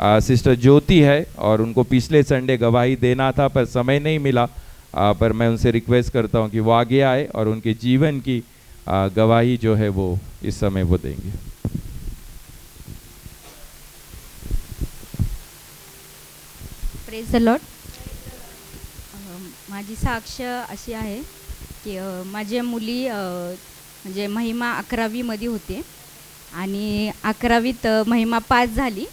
Sister ज्योति है और उनको पिछले संडे गवाही देना था पर समय नहीं मिला। पर मैं उनसे रिक्वेस्ट करता हूं कि वो आगे आए और उनके जीवन की गवाही जो है वो इस समय वो देंगे। Praise the Lord. माझी साक्ष अशी आहे की माझ्या मुली म्हणजे महिमा 11वीमध्ये होते आणि 11वीत महिमा पास झाली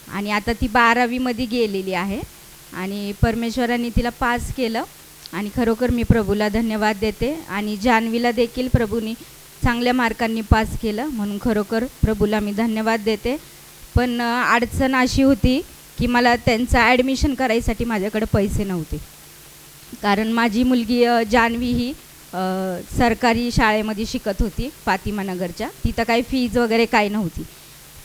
आणि आता ती 12वीमध्ये गेलेली आहे आणि परमेश्वराने तिला पास केलं आणि खरोखर मी प्रभूला धन्यवाद देते आणि जान्हवीला देखील प्रभूने चांगल्या मार्कांनी पास केलं म्हणून खरोखर प्रभूला मी धन्यवाद देते। पण अडचण अशी होती की मला त्यांचं ॲडमिशन करायसाठी माझ्याकडे पैसे नव्हते, कारण माझी मुलगी जान्हवी ही सरकारी शाळेमध्ये शिकत होती फातिमानगरच्या। तिथं काही फीज वगैरे काही नव्हती,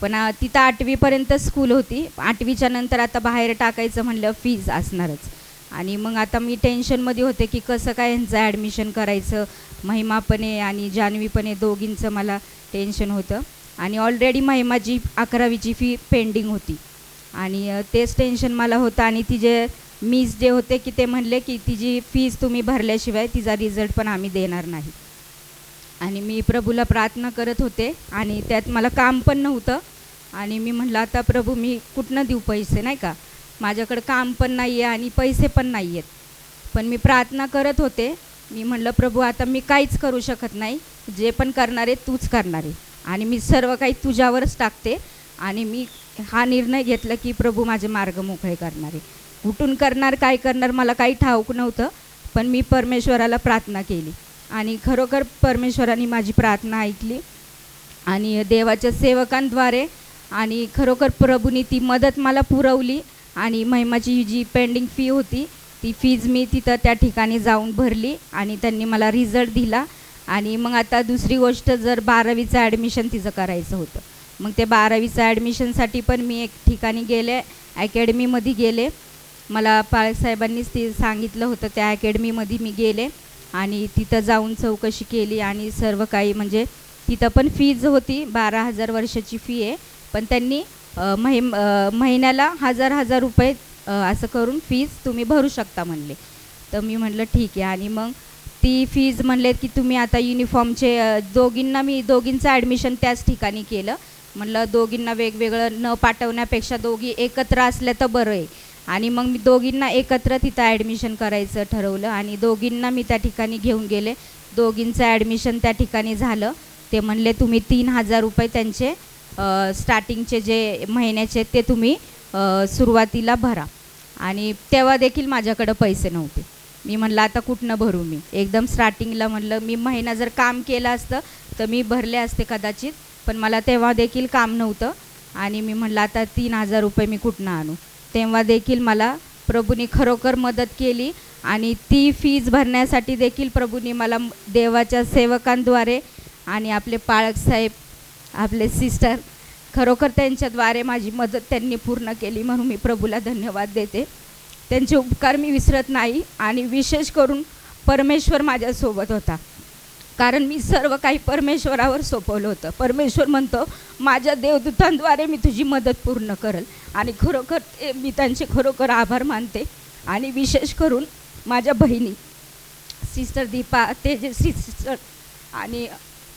पण तिथं 8वीपर्यंत स्कूल होती। 8वीच्या नंतर आता बाहेर टाकायचं म्हणलं फीज असणारच आणि मग आता मी टेन्शनमध्ये होते की कसं काय यांचं ॲडमिशन करायचं। महिमा पण आहे आणि जान्हवी पण आहे, दोघींचं मला टेन्शन होतं आणि ऑलरेडी महिमाची 11वीची फी पेंडिंग होती आणि तेच टेन्शन मला होतं आणि तिचे मिस जे होते की ते म्हणले की तिची फीज तुम्ही भरल्याशिवाय तिचा रिझल्ट पण आम्ही देणार नाही। आणि मी प्रभूला प्रार्थना करत होते आणि त्यात मला काम पण नव्हतं आणि मी म्हटलं आता प्रभू मी कुठनं देऊ पैसे, नाही का, माझ्याकडे काम पण नाही आहे आणि पैसे पण नाही आहेत। पण मी प्रार्थना करत होते, मी म्हटलं प्रभू आता मी काहीच करू शकत नाही, जे पण करणार आहे तूच करणार आहे आणि मी सर्व काही तुझ्यावरच टाकते आणि मी हा निर्णय घेतला की प्रभू माझे मार्ग मोकळे करणार आहे। कुठून करणार काय करणार मला काही ठाऊक नव्हतं, पण मी परमेश्वराला प्रार्थना केली आणि खरोखर परमेश्वराने माझी प्रार्थना ऐकली आणि देवाच्या सेवकांद्वारे आणि खरोखर प्रभूने ती मदत मला पुरवली आणि महिमाची जी पेंडिंग फी होती ती फीज मी तिथं त्या ठिकाणी जाऊन भरली आणि त्यांनी मला रिझल्ट दिला। आणि मग आता दुसरी गोष्ट, जर 12वीचं ॲडमिशन तिचं करायचं होतं, मग ते 12वीचं ॲडमिशनसाठी पण मी एक ठिकाणी गेले, अकॅडमीमध्ये गेले। मला पाळकसाहेबांनीच ते सांगितलं होतं, त्या अकॅडमीमध्ये मी गेले आणि तिथं जाऊन चौकशी केली आणि सर्व काही म्हणजे तिथं पण फीज होती 12,000 वर्षाची फी आहे, पण त्यांनी महिन्याला 1,000 रुपये असं करून फीज तुम्ही भरू शकता म्हणले। तर मी म्हटलं ठीक आहे आणि मग ती फीज म्हणले की तुम्ही आता युनिफॉर्मचे दोघींचं ॲडमिशन त्याच ठिकाणी केलं। म्हटलं दोघींना वेगवेगळं न पाठवण्यापेक्षा दोघी एकत्र असल्या तर बरं आहे आणि मग मी दोघींना एकत्र तिथं ॲडमिशन करायचं ठरवलं आणि दोघींना मी त्या ठिकाणी घेऊन गेले। दोघींचं ॲडमिशन त्या ठिकाणी झालं। ते म्हणले तुम्ही 3,000 रुपये त्यांचे स्टार्टिंगचे जे महिन्याचे ते तुम्ही सुरुवातीला भरा आणि तेव्हा देखील माझ्याकडं पैसे नव्हते। मी म्हणलं आता कुठनं भरू, मी एकदम स्टार्टिंगला म्हणलं मी महिना जर काम केलं असतं तर मी भरले असते कदाचित, पण मला तेव्हा देखील काम नव्हतं आणि मी म्हणलं आता 3,000 रुपये मी कुठनं आणू। तेव्हा देखील मला प्रभूने खरोखर मदत केली आणि ती फीज भरण्यासाठी देखील प्रभूने मला देवाच्या सेवकांद्वारे आणि आपले पाळकसाहेब आपले सिस्टर खरोखर त्यांच्याद्वारे माझी मदत त्यांनी पूर्ण केली, म्हणून मी प्रभूला धन्यवाद देते। त्यांचे उपकार मी विसरत नाही आणि विशेष करून परमेश्वर माझ्यासोबत होता, कारण मी सर्व काही परमेश्वरावर सोपवलं होतं। परमेश्वर म्हणतो माझ्या देवदूतांद्वारे मी तुझी मदत पूर्ण करेल आणि खरोखर मी त्यांचे खरोखर आभार मानते। आणि विशेष करून माझ्या बहिणी सिस्टर दीपा, तेजस्वी सिस्टर आणि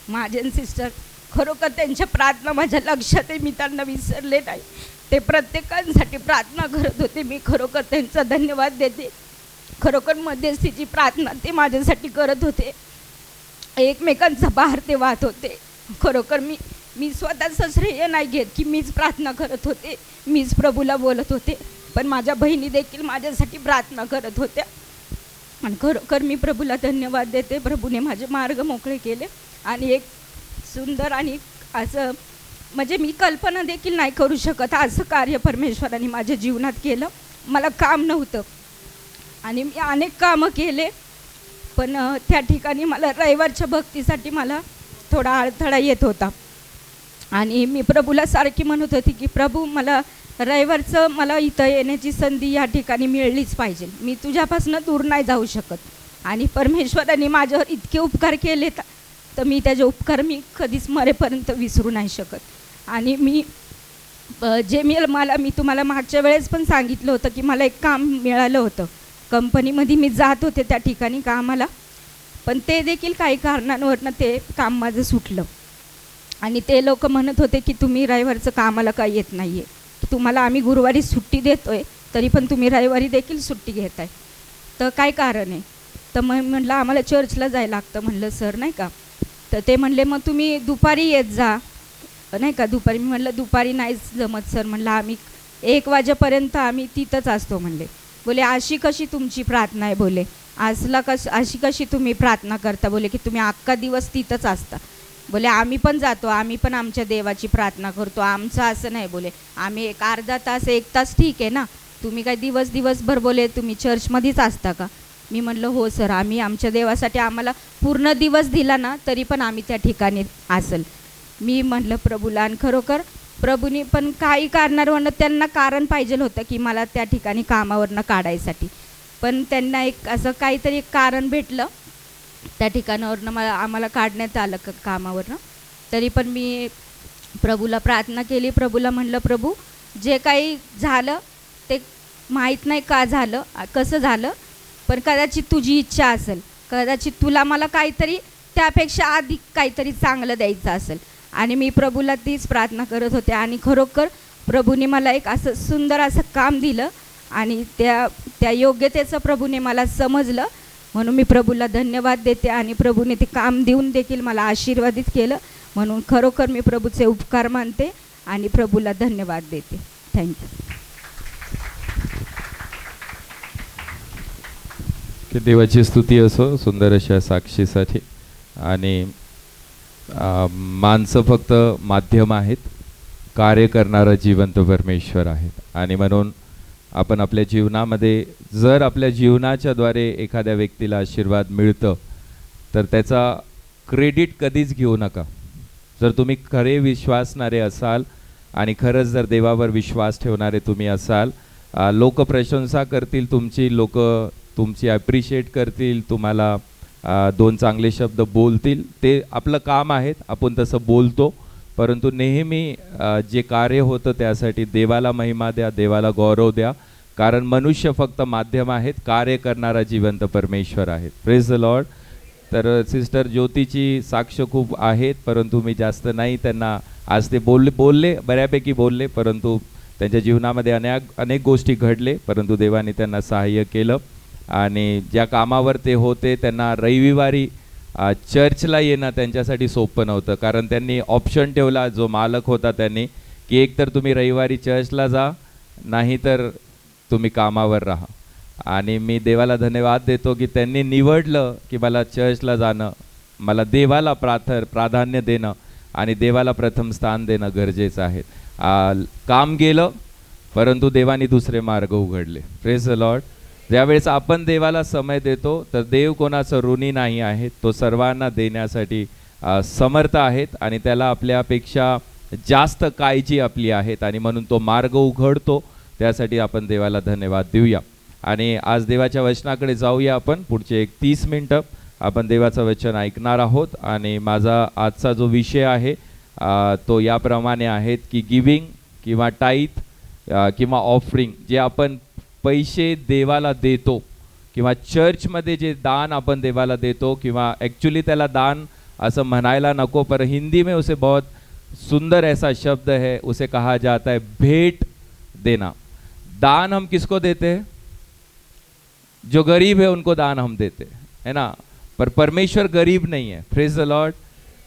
महाजन सिस्टर, खरोखर त्यांच्या प्रार्थना माझ्या लक्षात आहे, मी त्यांना विसरले नाही। ते प्रत्येकांसाठी प्रार्थना करत होते, मी खरोखर त्यांचा धन्यवाद देते। खरोखर मध्यस्थीची प्रार्थना ते माझ्यासाठी करत होते, एकमेकांचा भार ते वाहत होते। खरोखर मी स्वतःचं श्रेय नाही घेत की मीच प्रार्थना करत होते, मीच प्रभूला बोलत होते, पण माझ्या बहिणी देखील माझ्यासाठी प्रार्थना करत होत्या आणि खरोखर मी प्रभूला धन्यवाद देते। प्रभूने माझे मार्ग मोकळे केले आणि एक सुंदर आणि असं म्हणजे मी कल्पना देखील नाही करू शकत असं कार्य परमेश्वराने माझ्या जीवनात केलं। मला काम नव्हतं आणि मी अनेक कामं केले, पण त्या ठिकाणी मला रविवारच्या भक्तीसाठी मला थोडा अडथळा येत होता आणि मी प्रभूला सारखी म्हणत होती की प्रभू मला रविवारचं मला इथं येण्याची संधी या ठिकाणी मिळलीच पाहिजे, मी तुझ्यापासून दूर नाही जाऊ शकत। आणि परमेश्वराने माझ्यावर इतके उपकार केले तर मी त्याचे उपकार मी कधीच मरेपर्यंत विसरू नाही शकत। आणि मी जे मी तुम्हाला मागच्या वेळेस पण सांगितलं होतं की मला एक काम मिळालं होतं कंपनीमध्ये, मी जात होते त्या ठिकाणी कामाला, पण ते देखील काही कारणांवरनं ते काम माझं सुटलं. आणि ते लोक म्हणत होते की तुम्ही रविवारचं कामाला काही येत नाही आहे, की तुम्हाला आम्ही गुरुवारी सुट्टी देतो आहे तरी पण तुम्ही रविवारी देखील सुट्टी घेत आहे, तर काय कारण आहे? तर मग म्हटलं आम्हाला चर्चला जायला लागतं म्हणलं सर, नाही का. तर ते म्हणले मग तुम्ही दुपारी येत जा, नाही का, दुपारी. मी म्हटलं दुपारी नाहीच जमत सर, म्हणलं आम्ही 1 वाजेपर्यंत आम्ही तिथंच असतो म्हणले. बोले अशी कशी तुमची प्रार्थना आहे, बोले अशी कशी तुम्ही प्रार्थना करता, बोले की तुम्ही अख्खा दिवस तिथंच असता. बोले आम्ही पण जातो, आम्ही पण आमच्या देवाची प्रार्थना करतो, आमचं असं नाही. बोले आम्ही एक अर्धा तास 1 तास ठीक आहे ना, तुम्ही काय दिवसभर बोले तुम्ही चर्चमध्येच असता का? मी म्हणलं हो सर, आम्ही आमच्या देवासाठी आम्हाला पूर्ण दिवस दिला ना तरी पण आम्ही त्या ठिकाणी असेल. मी म्हटलं प्रभूला, आणि खरोखर प्रभूने पण काही कारणावरनं त्यांना कारण पाहिजे होतं की मला त्या ठिकाणी कामावरनं काढायसाठी, पण त्यांना एक असं काहीतरी एक कारण भेटलं, त्या ठिकाणावरनं आम्हाला काढण्यात आलं कामावरनं. तरी पण मी प्रभूला प्रार्थना केली, प्रभूला म्हणलं प्रभू जे काही झालं ते माहीत नाही का झालं, कसं झालं, पण कदाचित तुझी इच्छा असेल, कदाचित तुला मला काहीतरी त्यापेक्षा अधिक काहीतरी चांगलं द्यायचं असेल. आणि मी प्रभूला तीच प्रार्थना करत होते, आणि खरोखर प्रभूने मला एक असं सुंदर असं काम दिलं, आणि त्या योग्यतेचं प्रभूने मला समजलं, म्हणून मी प्रभूला धन्यवाद देते. आणि प्रभूने ते काम देऊन देखील मला आशीर्वादित केलं, म्हणून खरोखर मी प्रभूचे उपकार मानते आणि प्रभूला धन्यवाद देते. थँक्यू. की देवाची स्तुती असो सुंदर अशा साक्षीसाठी. आणि माणसं फक्त माध्यम आहेत, कार्य करणारा जिवंत परमेश्वर आहेत. आणि म्हणून आपण आपल्या जीवनामध्ये जर आपल्या जीवनाच्याद्वारे एखाद्या व्यक्तीला आशीर्वाद मिळतं तर त्याचा क्रेडिट कधीच घेऊ नका. जर तुम्ही खरे विश्वासणारे असाल आणि खरंच जर देवावर विश्वास ठेवणारे तुम्ही असाल, लोक प्रशंसा करतील तुमची, लोक तुमची ॲप्रिशिएट करतील, तुम्हाला 2 चांगले शब्द बोलतील, ते आपलं काम आहेत, आपण तसं बोलतो. परंतु नेहमी जे कार्य होतं त्यासाठी देवाला महिमा द्या, देवाला गौरव द्या, कारण मनुष्य फक्त माध्यम आहेत, कार्य करणारा जिवंत परमेश्वर आहेत. Praise the Lord. तर सिस्टर ज्योतीची साक्ष खूप आहेत, परंतु मी जास्त नाही त्यांना आज ते बोलले बऱ्यापैकी बोलले, परंतु त्यांच्या जीवनामध्ये अनेक गोष्टी घडले, परंतु देवाने त्यांना सहाय्य केलं. आणि ज्या कामावर ते होते त्यांना रविवारी चर्चला येणं त्यांच्यासाठी सोपं नव्हतं, कारण त्यांनी ऑप्शन ठेवला, जो मालक होता त्यांनी, की एक तर तुम्ही रविवारी चर्चला जा, नाही तर तुम्ही कामावर राहा. आणि मी देवाला धन्यवाद देतो की त्यांनी निवडलं की मला चर्चला जाणं, मला देवाला प्राधान्य देणं आणि देवाला प्रथम स्थान देणं गरजेचं आहे. काम गेलं, परंतु देवाने दुसरे मार्ग उघडले. Praise the Lord. ज्यावेळेस आपण देवाला समय देतो तर देव कोणाचं ऋणी नाही आहे, तो सर्वांना देण्यासाठी समर्थ आहेत, आणि त्याला आपल्यापेक्षा जास्त काळजी आपली आहेत, आणि म्हणून तो मार्ग उघडतो. त्यासाठी आपण देवाला धन्यवाद देऊया. आणि आज देवाच्या वचनाकडे जाऊया. आपण पुढचे 30 मिनटं आपण देवाचं वचन ऐकणार आहोत. आणि माझा आजचा जो विषय आहे तो याप्रमाणे आहेत की गिविंग किंवा टाईथ किंवा ऑफरिंग, जे आपण पैसे देवाला देतो किंवा चर्चमध्ये जे दान अपन देवाला देतो, किंवा एक्चुअली त्याला दान असं म्हणायला नको, पर हिंदी में उसे बहुत सुंदर ऐसा शब्द है, उसे कहा जाता है भेंट देना. दान हम किसको देते हैं? जो गरीब है उनको दान हम देते है ना, पर परमेश्वर गरीब नहीं है. Praise the Lord.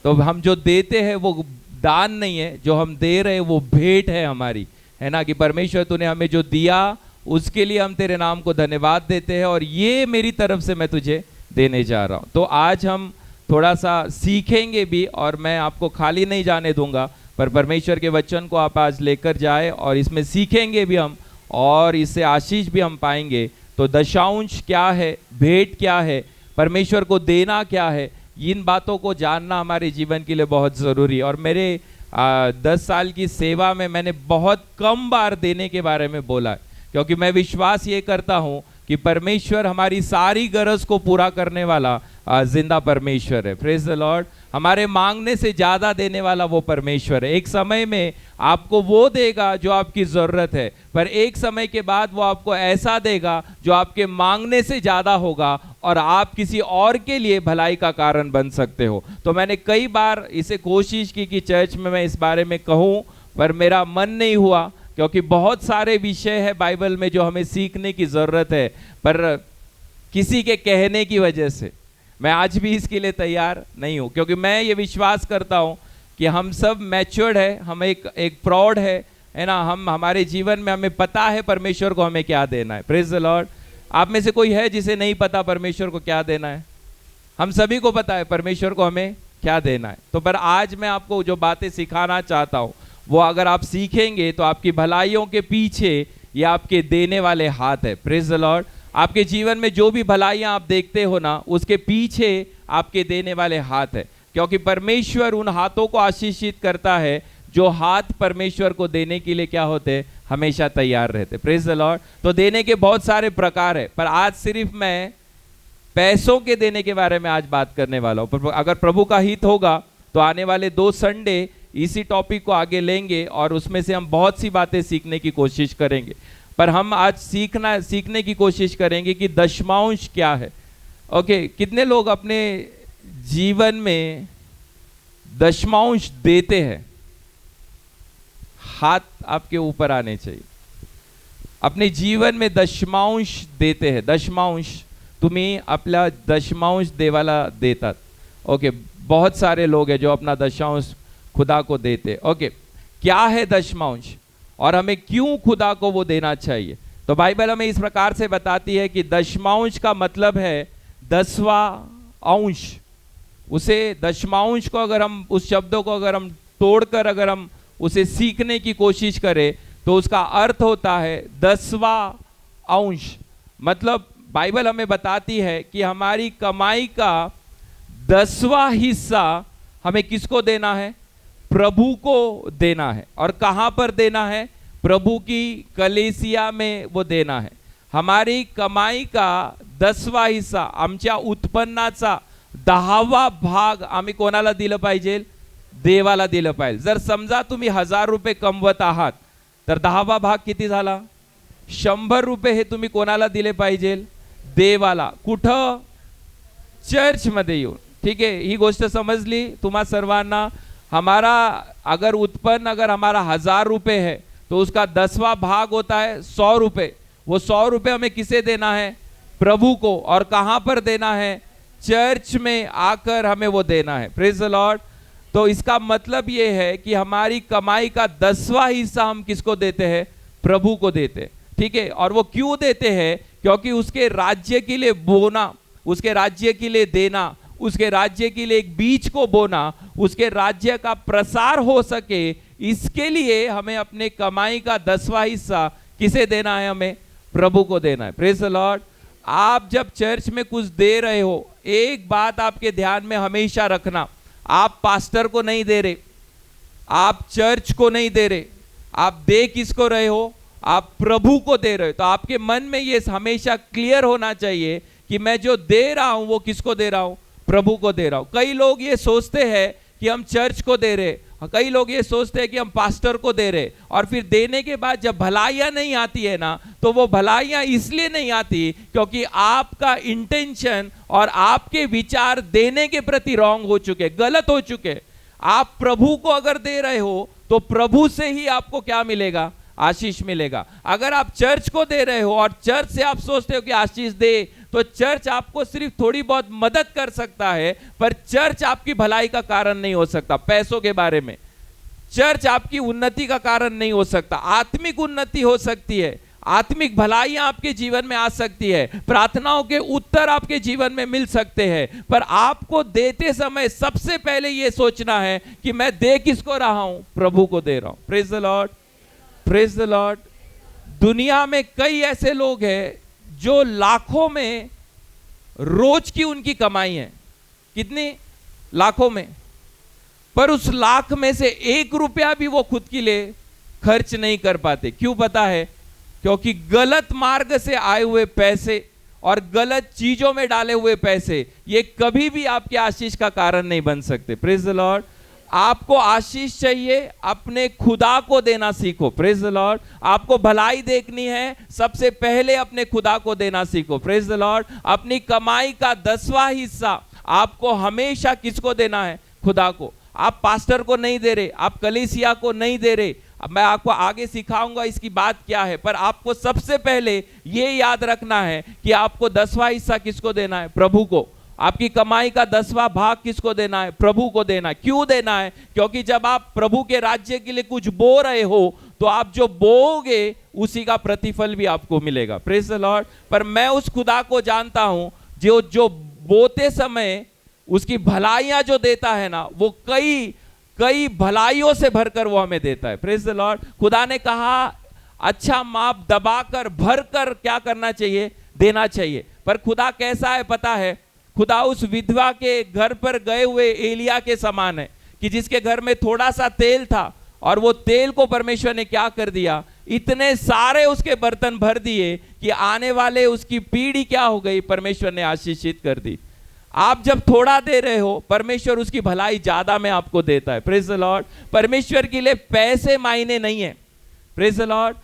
तो हम जो देते हैं वो दान नहीं है, जो हम दे रहे हैं वो भेंट है हमारी, है ना, कि परमेश्वर तूने हमें जो दिया उसके लिए हम तेरे नाम को धन्यवाद देते हैं, और ये मेरी तरफ से मैं तुझे देने जा रहा हूँ. तो आज हम थोड़ा सा सीखेंगे भी, और मैं आपको खाली नहीं जाने दूंगा, पर परमेश्वर के वचन को आप आज लेकर जाए और इसमें सीखेंगे भी हम, और इससे आशीष भी हम पाएंगे. तो दशांश क्या है, भेंट क्या है, परमेश्वर को देना क्या है, इन बातों को जानना हमारे जीवन के लिए बहुत ज़रूरी है. और मेरे 10 साल की सेवा में मैंने बहुत कम बार देने के बारे में बोला है, क्योंकि मैं विश्वास ये करता हूँ कि परमेश्वर हमारी सारी गरज को पूरा करने वाला जिंदा परमेश्वर है। Praise the Lord. हमारे मांगने से ज्यादा देने वाला वो परमेश्वर है। एक समय में आपको वो देगा जो आपकी जरूरत है, पर एक समय के बाद वो आपको ऐसा देगा जो आपके मांगने से ज्यादा होगा और आप किसी और के लिए भलाई का कारण बन सकते हो। तो मैंने कई बार इसे कोशिश की कि चर्च में मैं इस बारे में कहूँ, पर मेरा मन नहीं हुआ, क्योंकि बहुत सारे विषय है बाइबल में जो हमें सीखने की जरूरत है, पर किसी के कहने की वजह से मैं आज भी इसके लिए तैयार नहीं हूं, क्योंकि मैं ये विश्वास करता हूं कि हम सब मैच्योर्ड है, हम एक प्रौढ़ है ना, हम हमारे जीवन में हमें पता है परमेश्वर को हमें क्या देना है। Praise the Lord. आप में से कोई है जिसे नहीं पता परमेश्वर को क्या देना है? हम सभी को पता है परमेश्वर को हमें क्या देना है। तो पर आज मैं आपको जो बातें सिखाना चाहता हूं वो अगर आप सीखेंगे तो आपकी भलाइयों के पीछे ये आपके देने वाले हाथ है। Praise the Lord. आपके जीवन में जो भी भलाइयां आप देखते हो ना, उसके पीछे आपके देने वाले हाथ है, क्योंकि परमेश्वर उन हाथों को आशीषित करता है जो हाथ परमेश्वर को देने के लिए क्या होते, हमेशा तैयार रहते। Praise the Lord. तो देने के बहुत सारे प्रकार है, पर आज सिर्फ मैं पैसों के देने के बारे में आज बात करने वाला हूं। अगर प्रभु का हित होगा तो आने वाले 2 संडे इसी टॉपिक को आगे लेंगे और उसमें से हम बहुत सी बातें सीखने की कोशिश करेंगे। पर हम आज सीखने की कोशिश करेंगे कि दशमांश क्या है। ओके, कितने लोग अपने जीवन में दशमांश देते हैं? हाथ आपके ऊपर आने चाहिए। अपने जीवन में दशमांश देते हैं? दशमांश, तुम्ही आपला दशमांश देवाला देतात। ओके, बहुत सारे लोग हैं जो अपना दशमांश खुदा को देते। ओके, क्या है दशमांश और हमें क्यों खुदा को वो देना चाहिए? तो बाइबल हमें इस प्रकार से बताती है कि दशमांश का मतलब है 10वां अंश। उसे दशमांश को अगर हम उस शब्दों को अगर हम तोड़कर अगर हम उसे सीखने की कोशिश करें तो उसका अर्थ होता है 10वां अंश। मतलब बाइबल हमें बताती है कि हमारी कमाई का 10वां हिस्सा हमें किसको देना है? प्रभु को देना है। और कहां पर देना है? प्रभु की कलीसिया में वो देना है। हमारी कमाई का 10वां हिस्सा, आमच्या उत्पन्नाचा 10वां भाग आम्ही कोणाला दिलं पाहिजे? देवाला दिलं पाहिजे। जर समजा तुम्ही 1000 रुपये कमवत आहात तर 10वां भाग किती झाला? 100 रुपये हे तुम्ही कोणाला दिले पाहिजे? देवाला। कुठं? चर्च मध्ये येऊन। ठीक है, ही गोष्ट समजली तुम्हा सर्वांना? हमारा अगर उत्पन्न अगर हमारा 1000 रुपये है तो उसका 10वां भाग होता है 100 रुपये। वो 100 रुपये हमें किसे देना है? प्रभु को। और कहां पर देना है? चर्च में आकर हमें वो देना है। Praise the Lord. तो इसका मतलब ये है कि हमारी कमाई का 10वां हिस्सा हम किसको देते हैं? प्रभु को देते हैं। ठीक है, और वो क्यों देते हैं? क्योंकि उसके राज्य के लिए बोना, उसके राज्य के लिए देना, उसके राज्य के लिए एक बीज को बोना, उसके राज्य का प्रसार हो सके, इसके लिए हमें अपने कमाई का 10वां हिस्सा किसे देना है? हमें प्रभु को देना है। Praise the Lord. आप जब चर्च में कुछ दे रहे हो, एक बात आपके ध्यान में हमेशा रखना, आप पास्टर को नहीं दे रहे, आप चर्च को नहीं दे रहे, आप दे किसको रहे हो? आप प्रभु को दे रहे हो। तो आपके मन में ये हमेशा क्लियर होना चाहिए कि मैं जो दे रहा हूं वो किसको दे रहा हूं? प्रभु को दे रहा हूं। कई लोग ये सोचते हैं कि हम चर्च को दे रहे, कई लोग ये सोचते हैं कि हम पास्टर को दे रहे, और फिर देने के बाद जब भलाइयां नहीं आती है ना, तो वो भलाइयां इसलिए नहीं आती क्योंकि आपका इंटेंशन और आपके विचार देने के प्रति रॉन्ग हो चुके, गलत हो चुके। आप प्रभु को अगर दे रहे हो तो प्रभु से ही आपको क्या मिलेगा? आशीष मिलेगा। अगर आप चर्च को दे रहे हो और चर्च से आप सोचते हो कि आशीष दे, तो चर्च आपको सिर्फ थोड़ी बहुत मदद कर सकता है, पर चर्च आपकी भलाई का कारण नहीं हो सकता। पैसों के बारे में, चर्च आपकी उन्नति का कारण नहीं हो सकता। आत्मिक उन्नति हो सकती है, आत्मिक भलाइयां आपके जीवन में आ सकती है, प्रार्थनाओं के उत्तर आपके जीवन में मिल सकते हैं, पर आपको देते समय सबसे पहले यह सोचना है कि मैं दे किसको रहा हूं? प्रभु को दे रहा हूं। Praise the Lord, praise the Lord. दुनिया में कई ऐसे लोग हैं जो लाखों में रोज की उनकी कमाई है। कितनी? लाखों में। पर उस लाख में से 1 रुपया भी वो खुद के लिए खर्च नहीं कर पाते। क्यों पता है? क्योंकि गलत मार्ग से आए हुए पैसे और गलत चीजों में डाले हुए पैसे ये कभी भी आपके आशीष का कारण नहीं बन सकते। Praise the Lord. आपको आशीष चाहिए, अपने खुदा को देना सीखो। Praise the Lord. आपको भलाई देखनी है, सबसे पहले अपने खुदा को देना सीखो। Praise the Lord. अपनी कमाई का 10वां हिस्सा आपको हमेशा किसको देना है? खुदा को। आप पास्टर को नहीं दे रहे, आप कलीसिया को नहीं दे रहे। अब मैं आपको आगे सिखाऊंगा इसकी बात क्या है, पर आपको सबसे पहले ये याद रखना है कि आपको 10वां हिस्सा किसको देना है? प्रभु को। आपकी कमाई का 10वां भाग किसको देना है? प्रभु को देना है। क्यों देना है? क्योंकि जब आप प्रभु के राज्य के लिए कुछ बो रहे हो तो आप जो बोओगे उसी का प्रतिफल भी आपको मिलेगा। Praise the Lord. पर मैं उस खुदा को जानता हूं जो बोते समय उसकी भलाइयां जो देता है ना, वो कई भलाइयों से भरकर वो हमें देता है। Praise the Lord. खुदा ने कहा अच्छा माप दबाकर भरकर क्या करना चाहिए? देना चाहिए। पर खुदा कैसा है पता है? खुदा उस विधवा के घर पर गए हुए एलिया के समान है कि जिसके घर में थोड़ा सा तेल था और वो तेल को परमेश्वर ने क्या कर दिया? इतने सारे उसके बर्तन भर दिए कि आने वाले उसकी पीढ़ी क्या हो गई? परमेश्वर ने आशीषित कर दी। आप जब थोड़ा दे रहे हो, परमेश्वर उसकी भलाई ज्यादा में आपको देता है। Praise the Lord. परमेश्वर के लिए पैसे मायने नहीं है। Praise the Lord.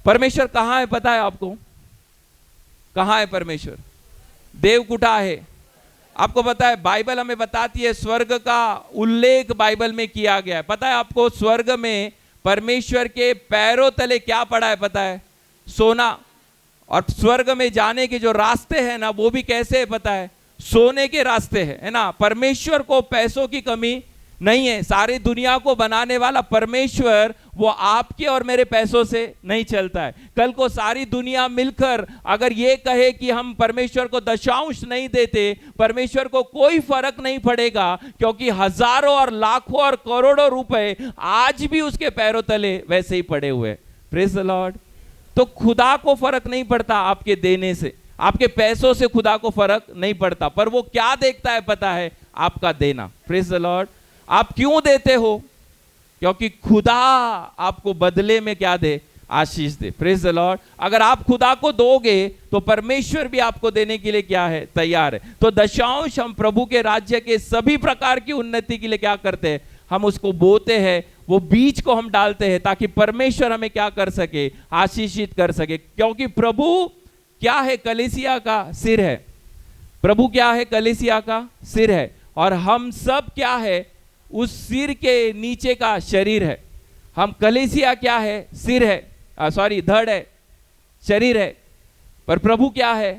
परमेश्वर कहां है पता है आपको? कहां है परमेश्वर? देवकुटा है। आपको पता है बाइबल हमें बताती है, स्वर्ग का उल्लेख बाइबल में किया गया है। पता है आपको स्वर्ग में परमेश्वर के पैरों तले क्या पड़ा है पता है? सोना। और स्वर्ग में जाने के जो रास्ते हैं ना, वो भी कैसे है पता है? सोने के रास्ते हैं, है ना। परमेश्वर को पैसों की कमी नहीं है। सारी दुनिया को बनाने वाला परमेश्वर वो आपके और मेरे पैसों से नहीं चलता है। कल को सारी दुनिया मिलकर अगर ये कहे कि हम परमेश्वर को दशांश नहीं देते, परमेश्वर को कोई फर्क नहीं पड़ेगा, क्योंकि हजारों और लाखों और करोड़ों रुपए आज भी उसके पैरों तले वैसे ही पड़े हुए। Praise the Lord. तो खुदा को फर्क नहीं पड़ता आपके देने से, आपके पैसों से खुदा को फर्क नहीं पड़ता, पर वो क्या देखता है पता है? आपका देना। Praise the Lord. आप क्यों देते हो? क्योंकि खुदा आपको बदले में क्या दे? आशीष दे। Praise the Lord. अगर आप खुदा को दोगे तो परमेश्वर भी आपको देने के लिए क्या है? तैयार है। तो दशांश हम प्रभु के राज्य के सभी प्रकार की उन्नति के लिए क्या करते हैं? हम उसको बोते हैं, वो बीज को हम डालते हैं ताकि परमेश्वर हमें क्या कर सके? आशीषित कर सके। क्योंकि प्रभु क्या है? कलीसिया का सिर है। प्रभु क्या है? कलीसिया का सिर है। और हम सब क्या है? उस सिर के नीचे का शरीर है। हम कलीसिया क्या है? सिर है, धड़ है, शरीर है। पर प्रभु क्या है?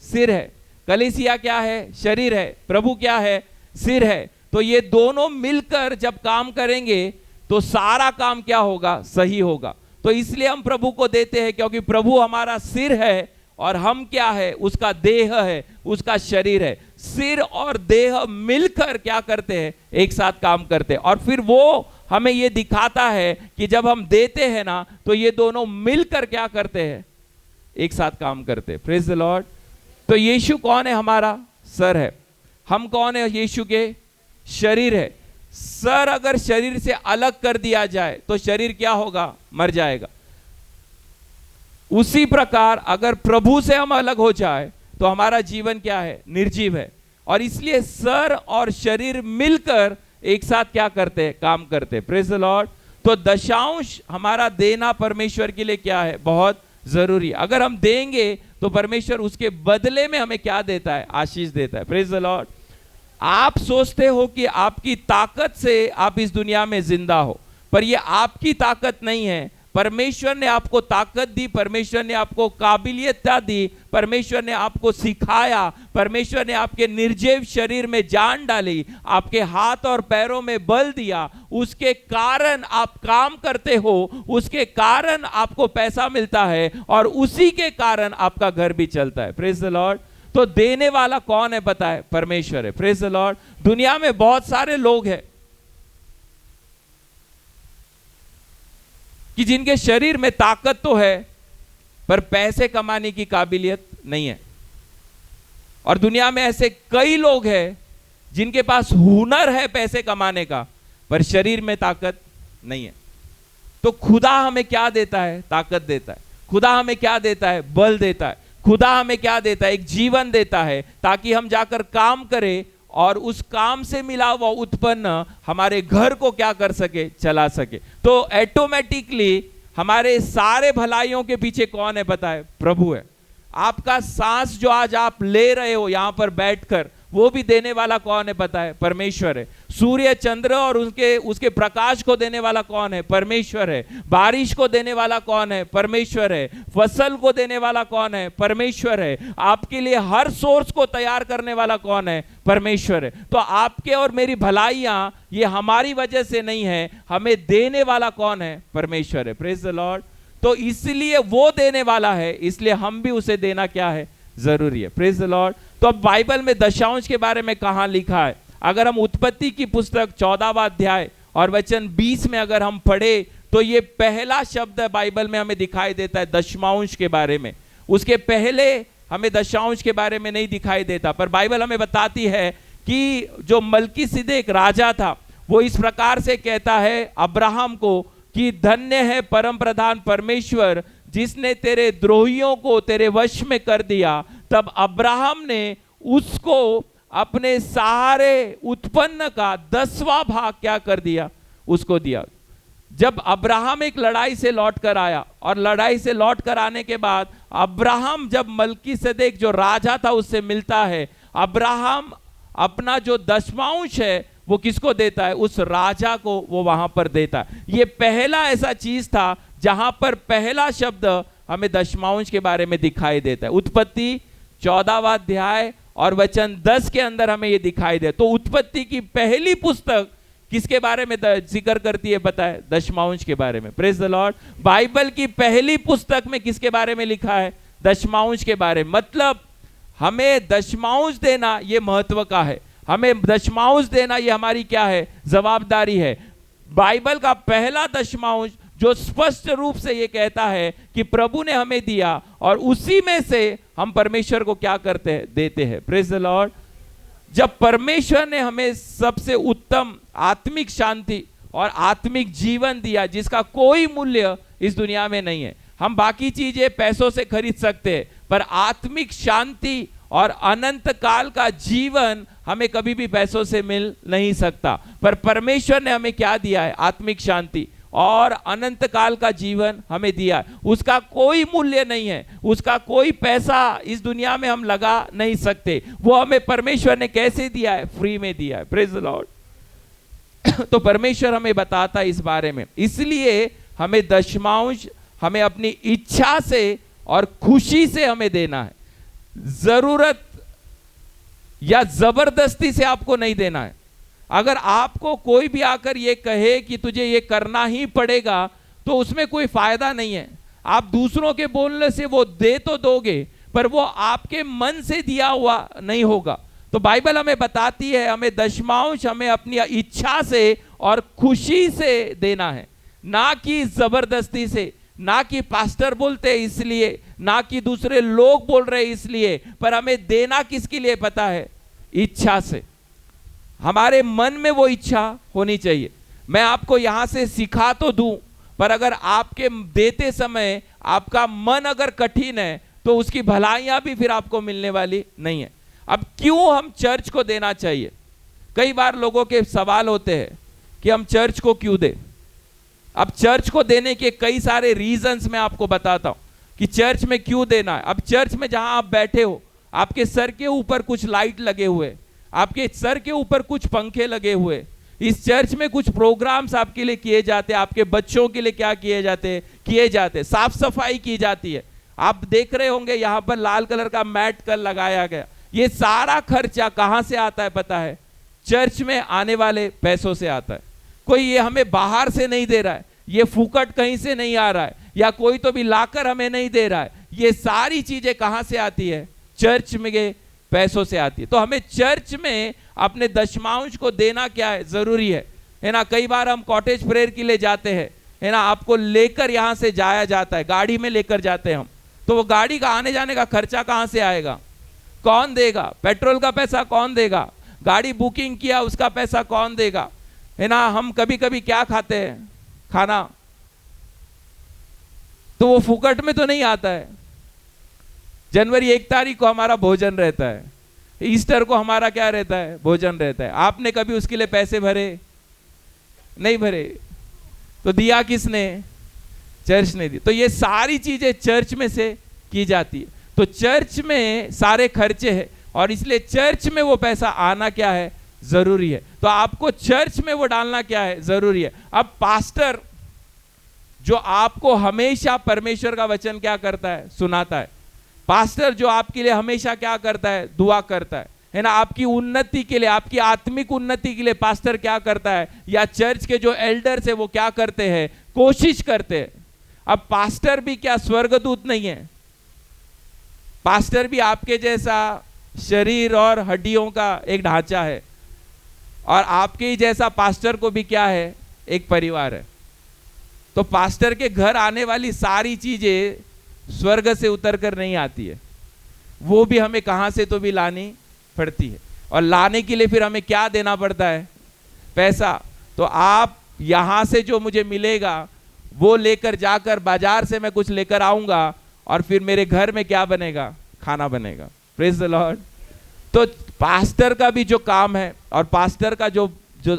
सिर है। कलीसिया क्या है? शरीर है। प्रभु क्या है? सिर है। तो ये दोनों मिलकर जब काम करेंगे तो सारा काम क्या होगा? सही होगा। तो इसलिए हम प्रभु को देते हैं, क्योंकि प्रभु हमारा सिर है और हम क्या है? उसका देह है, उसका शरीर है। सिर और देह मिलकर क्या करते हैं? एक साथ काम करते हैं। और फिर वो हमें ये दिखाता है कि जब हम देते हैं ना, तो ये दोनों मिलकर क्या करते हैं? एक साथ काम करते हैं। Praise the Lord. तो यीशु कौन है? हमारा सर है। हम कौन है? यीशु के शरीर है। सर अगर शरीर से अलग कर दिया जाए तो शरीर क्या होगा? मर जाएगा। उसी प्रकार अगर प्रभु से हम अलग हो जाए तो हमारा जीवन क्या है? निर्जीव है। और इसलिए सर और शरीर मिलकर एक साथ क्या करते हैं? काम करते हैं। Praise the Lord. तो दशांश हमारा देना परमेश्वर के लिए क्या है? बहुत जरूरी। अगर हम देंगे तो परमेश्वर उसके बदले में हमें क्या देता है? आशीष देता है। Praise the Lord. आप सोचते हो कि आपकी ताकत से आप इस दुनिया में जिंदा हो, पर यह आपकी ताकत नहीं है। परमेश्वर ने आपको ताकत दी, परमेश्वर ने आपको काबिलियत दी, परमेश्वर ने आपको सिखाया, परमेश्वर ने आपके निर्जीव शरीर में जान डाली, आपके हाथ और पैरों में बल दिया। उसके कारण आप काम करते हो, उसके कारण आपको पैसा मिलता है और उसी के कारण आपका घर भी चलता है। Praise the Lord. तो देने वाला कौन है पता है? परमेश्वर है। Praise the Lord. दुनिया में बहुत सारे लोग हैं कि जिनके शरीर में ताकत तो है पर पैसे कमाने की काबिलियत नहीं है। और दुनिया में ऐसे कई लोग हैं जिनके पास हुनर है पैसे कमाने का, पर शरीर में ताकत नहीं है। तो खुदा हमें क्या देता है? ताकत देता है। खुदा हमें क्या देता है? बल देता है। खुदा हमें क्या देता है? एक जीवन देता है ताकि हम जाकर काम करें और उस काम से मिला हुआ उत्पन्न हमारे घर को क्या कर सके? चला सके। तो ऑटोमेटिकली हमारे सारे भलाइयों के पीछे कौन है पता है? प्रभु है। आपका सांस जो आज आप ले रहे हो यहां पर बैठकर, वो भी देने वाला कौन है पता है? परमेश्वर है। सूर्य चंद्र और उसके प्रकाश को देने वाला कौन है? परमेश्वर है। बारिश को देने वाला कौन है? परमेश्वर है। फसल को देने वाला कौन है? परमेश्वर है। आपके लिए हर सोर्स को तैयार करने वाला कौन है? परमेश्वर है। तो आपके और मेरी भलाइयां ये हमारी वजह से नहीं है, हमें देने वाला कौन है? परमेश्वर है। Praise the Lord. तो इसलिए वो देने वाला है, इसलिए हम भी उसे देना क्या है? जरूरी है। Praise the Lord. तो अब बाइबल में दशांश के बारे में कहां लिखा है? अगर हम उत्पत्ति की पुस्तक 14वां अध्याय और वचन 20 में अगर हम पढ़े तो ये पहला शब्द बाइबल में हमें दिखाई देता है दशमांश के बारे में। उसके पहले हमें दशांश के बारे में नहीं दिखाई देता, पर बाइबल हमें बताती है कि जो मलकीसिदक राजा था वो इस प्रकार से कहता है अब्राहम को कि धन्य है परम प्रधान परमेश्वर जिसने तेरे द्रोहियों को तेरे वश में कर दिया। तब अब्राहम ने उसको अपने सारे उत्पन्न का 10वां भाग क्या कर दिया? उसको दिया। जब अब्राहम एक लड़ाई से लौट कर आया और लड़ाई से लौट कर आने के बाद अब्राहम जब मलकीसिदक जो राजा था उससे मिलता है, अब्राहम अपना जो दशमांश है वो किसको देता है? उस राजा को वो वहां पर देता है। ये पहला ऐसा चीज था जहां पर पहला शब्द हमें दशमांश के बारे में दिखाई देता है। उत्पत्ति 14वां अध्याय और वचन 10 के अंदर हमें ये दिखाई दे। तो उत्पत्ति की पहली पुस्तक किसके बारे में जिक्र करती है पता है? दशमांश के बारे में। Praise the Lord. बाइबल की पहली पुस्तक में किसके बारे में लिखा है? दशमांश के बारे में। मतलब हमें दशमांश देना ये महत्व का है, हमें दशमांश देना ये हमारी क्या है? जवाबदारी है। बाइबल का पहला दशमांश जो स्पष्ट रूप से ये कहता है कि प्रभु ने हमें दिया और उसी में से हम परमेश्वर को क्या करते हैं? देते हैं। Praise the Lord. जब परमेश्वर ने हमें सबसे उत्तम आत्मिक शांति और आत्मिक जीवन दिया जिसका कोई मूल्य इस दुनिया में नहीं है। हम बाकी चीजें पैसों से खरीद सकते हैं, पर आत्मिक शांति और अनंत काल का जीवन हमें कभी भी पैसों से मिल नहीं सकता। पर परमेश्वर ने हमें क्या दिया है? आत्मिक शांति और अनंत काल का जीवन हमें दिया है। उसका कोई मूल्य नहीं है, उसका कोई पैसा इस दुनिया में हम लगा नहीं सकते। वो हमें परमेश्वर ने कैसे दिया है? फ्री में दिया है। Praise the Lord. तो परमेश्वर हमें बताता है इस बारे में, इसलिए हमें दशमांश हमें अपनी इच्छा से और खुशी से हमें देना है। जरूरत या जबरदस्ती से आपको नहीं देना है। अगर आपको कोई भी आकर ये कहे कि तुझे ये करना ही पड़ेगा तो उसमें कोई फायदा नहीं है। आप दूसरों के बोलने से वो दे तो दोगे, पर वो आपके मन से दिया हुआ नहीं होगा। तो बाइबल हमें बताती है हमें दशमांश हमें अपनी इच्छा से और खुशी से देना है, ना कि जबरदस्ती से, ना कि पास्टर बोलते इसलिए, ना कि दूसरे लोग बोल रहे इसलिए, पर हमें देना किसके लिए पता है? इच्छा से। हमारे मन में वो इच्छा होनी चाहिए। मैं आपको यहां से सिखा तो दूं, पर अगर आपके देते समय आपका मन अगर कठिन है तो उसकी भलाइयां भी फिर आपको मिलने वाली नहीं है। अब क्यों हम चर्च को देना चाहिए? कई बार लोगों के सवाल होते हैं कि हम चर्च को क्यों दें। अब चर्च को देने के कई सारे रीजंस मैं आपको बताता हूं कि चर्च में क्यों देना है। अब चर्च में जहां आप बैठे हो, आपके सर के ऊपर कुछ लाइट लगे हुए, आपके सर के ऊपर कुछ पंखे लगे हुए, इस चर्च में कुछ प्रोग्राम्स आपके लिए किए जाते हैं, आपके बच्चों के लिए क्या किए जाते, साफ सफाई की जाती है। आप देख रहे होंगे यहाँ पर लाल कलर का मैट कल लगाया गया। ये सारा खर्चा कहां से आता है पता है? चर्च में आने वाले पैसों से आता है। कोई ये हमें बाहर से नहीं दे रहा है, ये फूकट कहीं से नहीं आ रहा है, या कोई तो भी लाकर हमें नहीं दे रहा है। ये सारी चीजें कहां से आती है? चर्च में के पैसों से आती है। तो हमें चर्च में अपने दशमांश को देना क्या है? जरूरी है ना। कई बार हम कॉटेज प्रेयर के लिए जाते हैं, है ना, आपको लेकर यहां से जाया जाता है, गाड़ी में लेकर जाते हैं हम, तो वो गाड़ी का आने जाने का खर्चा कहां से आएगा? कौन देगा? पेट्रोल का पैसा कौन देगा? गाड़ी बुकिंग किया उसका पैसा कौन देगा? है ना। हम कभी कभी क्या खाते हैं खाना, तो वो फुकट में तो नहीं आता है। जनवरी 1 तारीख को हमारा भोजन रहता है, ईस्टर को हमारा क्या रहता है, भोजन रहता है। आपने कभी उसके लिए पैसे भरे? नहीं भरे। तो दिया किसने? चर्च ने दी। तो ये सारी चीजें चर्च में से की जाती है। तो चर्च में सारे खर्चे हैं और इसलिए चर्च में वो पैसा आना क्या है, जरूरी है। तो आपको चर्च में वो डालना क्या है, जरूरी है। अब पास्टर जो आपको हमेशा परमेश्वर का वचन क्या करता है, सुनाता है। पास्टर जो आपके लिए हमेशा क्या करता है, दुआ करता है ना, आपकी उन्नति के लिए, आपकी आत्मिक उन्नति के लिए पास्टर क्या करता है, या चर्च के जो एल्डर्स है वो क्या करते हैं, कोशिश करते हैं। अब पास्टर भी क्या स्वर्गदूत नहीं है? पास्टर भी आपके जैसा शरीर और हड्डियों का एक ढांचा है और आपके ही जैसा पास्टर को भी क्या है, एक परिवार है। तो पास्टर के घर आने वाली सारी चीजें स्वर्ग से उतर कर नहीं आती है, वो भी हमें कहां से तो भी लानी पड़ती है। और लाने के लिए फिर हमें क्या देना पड़ता है, पैसा। तो आप यहां से जो मुझे मिलेगा वो लेकर जाकर बाजार से मैं कुछ लेकर आऊंगा और फिर मेरे घर में क्या बनेगा, खाना बनेगा। Praise the Lord. तो पास्टर का भी जो काम है और पास्टर का जो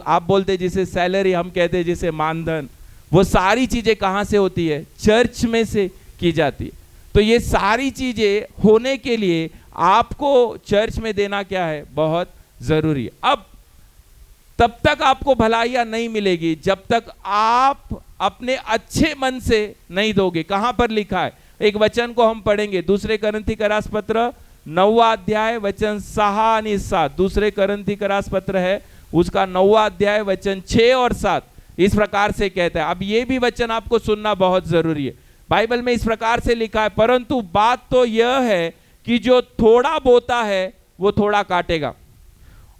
आप बोलते जिसे सैलरी, हम कहते हैं जिसे मानधन, वो सारी चीजें कहां से होती है, चर्च में से की जाती है। तो ये सारी चीजें होने के लिए आपको चर्च में देना क्या है, बहुत जरूरी है। अब तब तक आपको भलाइयां नहीं मिलेगी जब तक आप अपने अच्छे मन से नहीं दोगे। कहां पर लिखा है, एक वचन को हम पढ़ेंगे, दूसरे करंथी का रास पत्र 9वां अध्याय वचन 6 और 7। दूसरे करंथी का रास पत्र है उसका 9वां अध्याय वचन 6 और 7 इस प्रकार से कहता है। अब ये भी वचन आपको सुनना बहुत जरूरी है। बाइबल में इस प्रकार से लिखा है, परंतु बात तो यह है कि जो थोड़ा बोता है वो थोड़ा काटेगा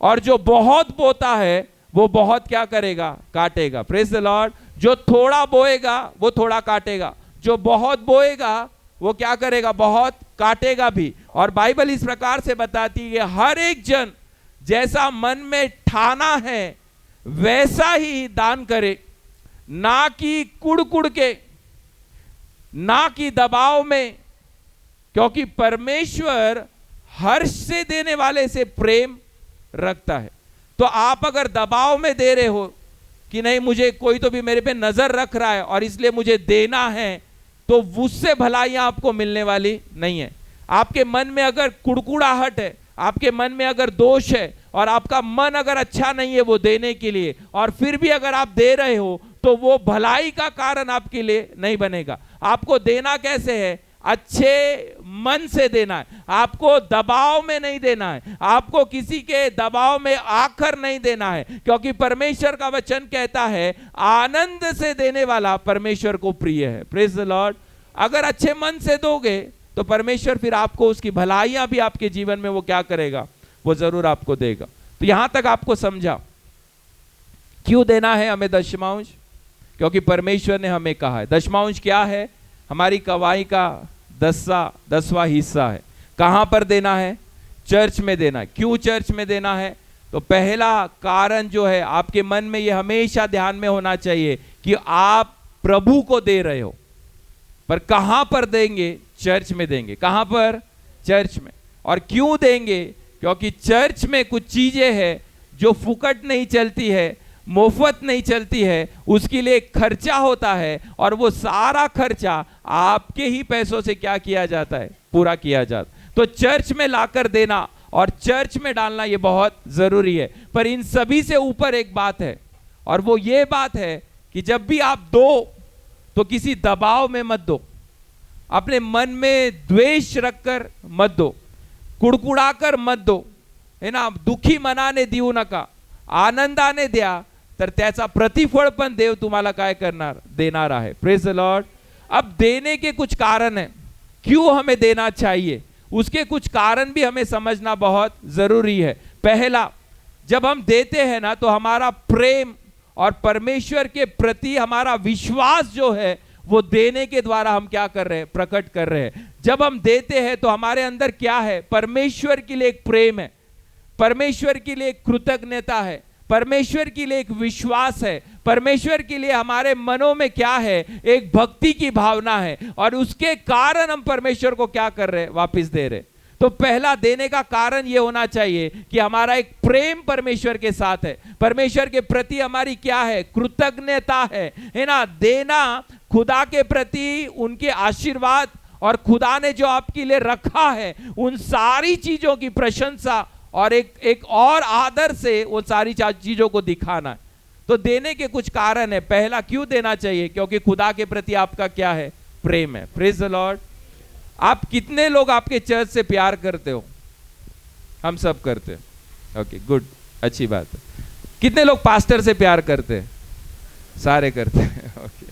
और जो बहुत बोता है वो बहुत क्या करेगा, काटेगा। Praise the Lord. जो थोड़ा बोएगा वो थोड़ा काटेगा, जो बहुत बोएगा वो क्या करेगा, बहुत काटेगा भी। और बाइबल इस प्रकार से बताती है, हर एक जन जैसा मन में ठाना है वैसा ही दान करे, ना कि कुड़ के, ना कि दबाव में, क्योंकि परमेश्वर हर्ष से देने वाले से प्रेम रखता है। तो आप अगर दबाव में दे रहे हो कि नहीं मुझे कोई तो भी मेरे पे नजर रख रहा है और इसलिए मुझे देना है, तो उससे भलाइयां आपको मिलने वाली नहीं है। आपके मन में अगर कुड़कुड़ाहट है, आपके मन में अगर दोष है और आपका मन अगर अच्छा नहीं है वो देने के लिए, और फिर भी अगर आप दे रहे हो तो वो भलाई का कारण आपके लिए नहीं बनेगा। आपको देना कैसे है, अच्छे मन से देना है। आपको दबाव में नहीं देना है, आपको किसी के दबाव में आकर नहीं देना है, क्योंकि परमेश्वर का वचन कहता है आनंद से देने वाला परमेश्वर को प्रिय है। Praise the Lord. अगर अच्छे मन से दोगे तो परमेश्वर फिर आपको उसकी भलाइयां भी आपके जीवन में वो क्या करेगा, वो जरूर आपको देगा। तो यहां तक आपको समझा क्यों देना है हमें दशमांश, क्योंकि परमेश्वर ने हमें कहा है। दशमांश क्या है, हमारी कमाई का 10वां हिस्सा है। कहां पर देना है, चर्च में देना है। क्यों चर्च में देना है, तो पहला कारण जो है आपके मन में ये हमेशा ध्यान में होना चाहिए कि आप प्रभु को दे रहे हो, पर कहां पर देंगे, चर्च में देंगे। कहां पर, चर्च में। और क्यों देंगे, क्योंकि चर्च में कुछ चीजें हैं जो फुकट नहीं चलती है, मुफ्त नहीं चलती है, उसके लिए खर्चा होता है और वो सारा खर्चा आपके ही पैसों से क्या किया जाता है, पूरा किया जाता है। तो चर्च में लाकर देना और चर्च में डालना ये बहुत जरूरी है। पर इन सभी से ऊपर एक बात है, और वो ये बात है कि जब भी आप दो तो किसी दबाव में मत दो, अपने मन में द्वेष रखकर मत दो, कुड़कुड़ाकर मत दो, है ना। दुखी मनाने देऊ नका, आनंदाने द्या, तर त्याचा प्रतिफळ पण देव तुम्हाला काय करणार, देणार आहे। Praise the Lord. अब देने के कुछ कारण हैं, क्यों हमें देना चाहिए, उसके कुछ कारण भी हमें समझना बहुत जरूरी है। पहला, जब हम देते हैं ना तो हमारा प्रेम और परमेश्वर के प्रति हमारा विश्वास जो है वो देने के द्वारा हम क्या कर रहे हैं, प्रकट कर रहे हैं। जब हम देते हैं तो हमारे अंदर क्या है, परमेश्वर के लिए एक प्रेम है, परमेश्वर के लिए एक कृतज्ञता है, परमेश्वर के लिए एक विश्वास है, परमेश्वर के लिए हमारे मनों में क्या है, एक भक्ति की भावना है, और उसके कारण हम परमेश्वर को क्या कर रहे हैं, वापस दे रहे। तो पहला देने का कारण यह होना चाहिए कि हमारा एक प्रेम परमेश्वर के साथ है, परमेश्वर के प्रति हमारी क्या है, कृतज्ञता है ना। देना खुदा के प्रति उनके आशीर्वाद और खुदा ने जो आपके लिए रखा है उन सारी चीजों की प्रशंसा और एक और आदर से वो सारी चीजों को दिखाना है। तो देने के कुछ कारण है। पहला, क्यों देना चाहिए, क्योंकि खुदा के प्रति आपका क्या है, प्रेम है। Praise the Lord. आप कितने लोग आपके चर्च से प्यार करते हो? हम सब करते हैं। ओके, गुड, अच्छी बात है। कितने लोग पास्टर से प्यार करते हैं? सारे करते हैं। ओके,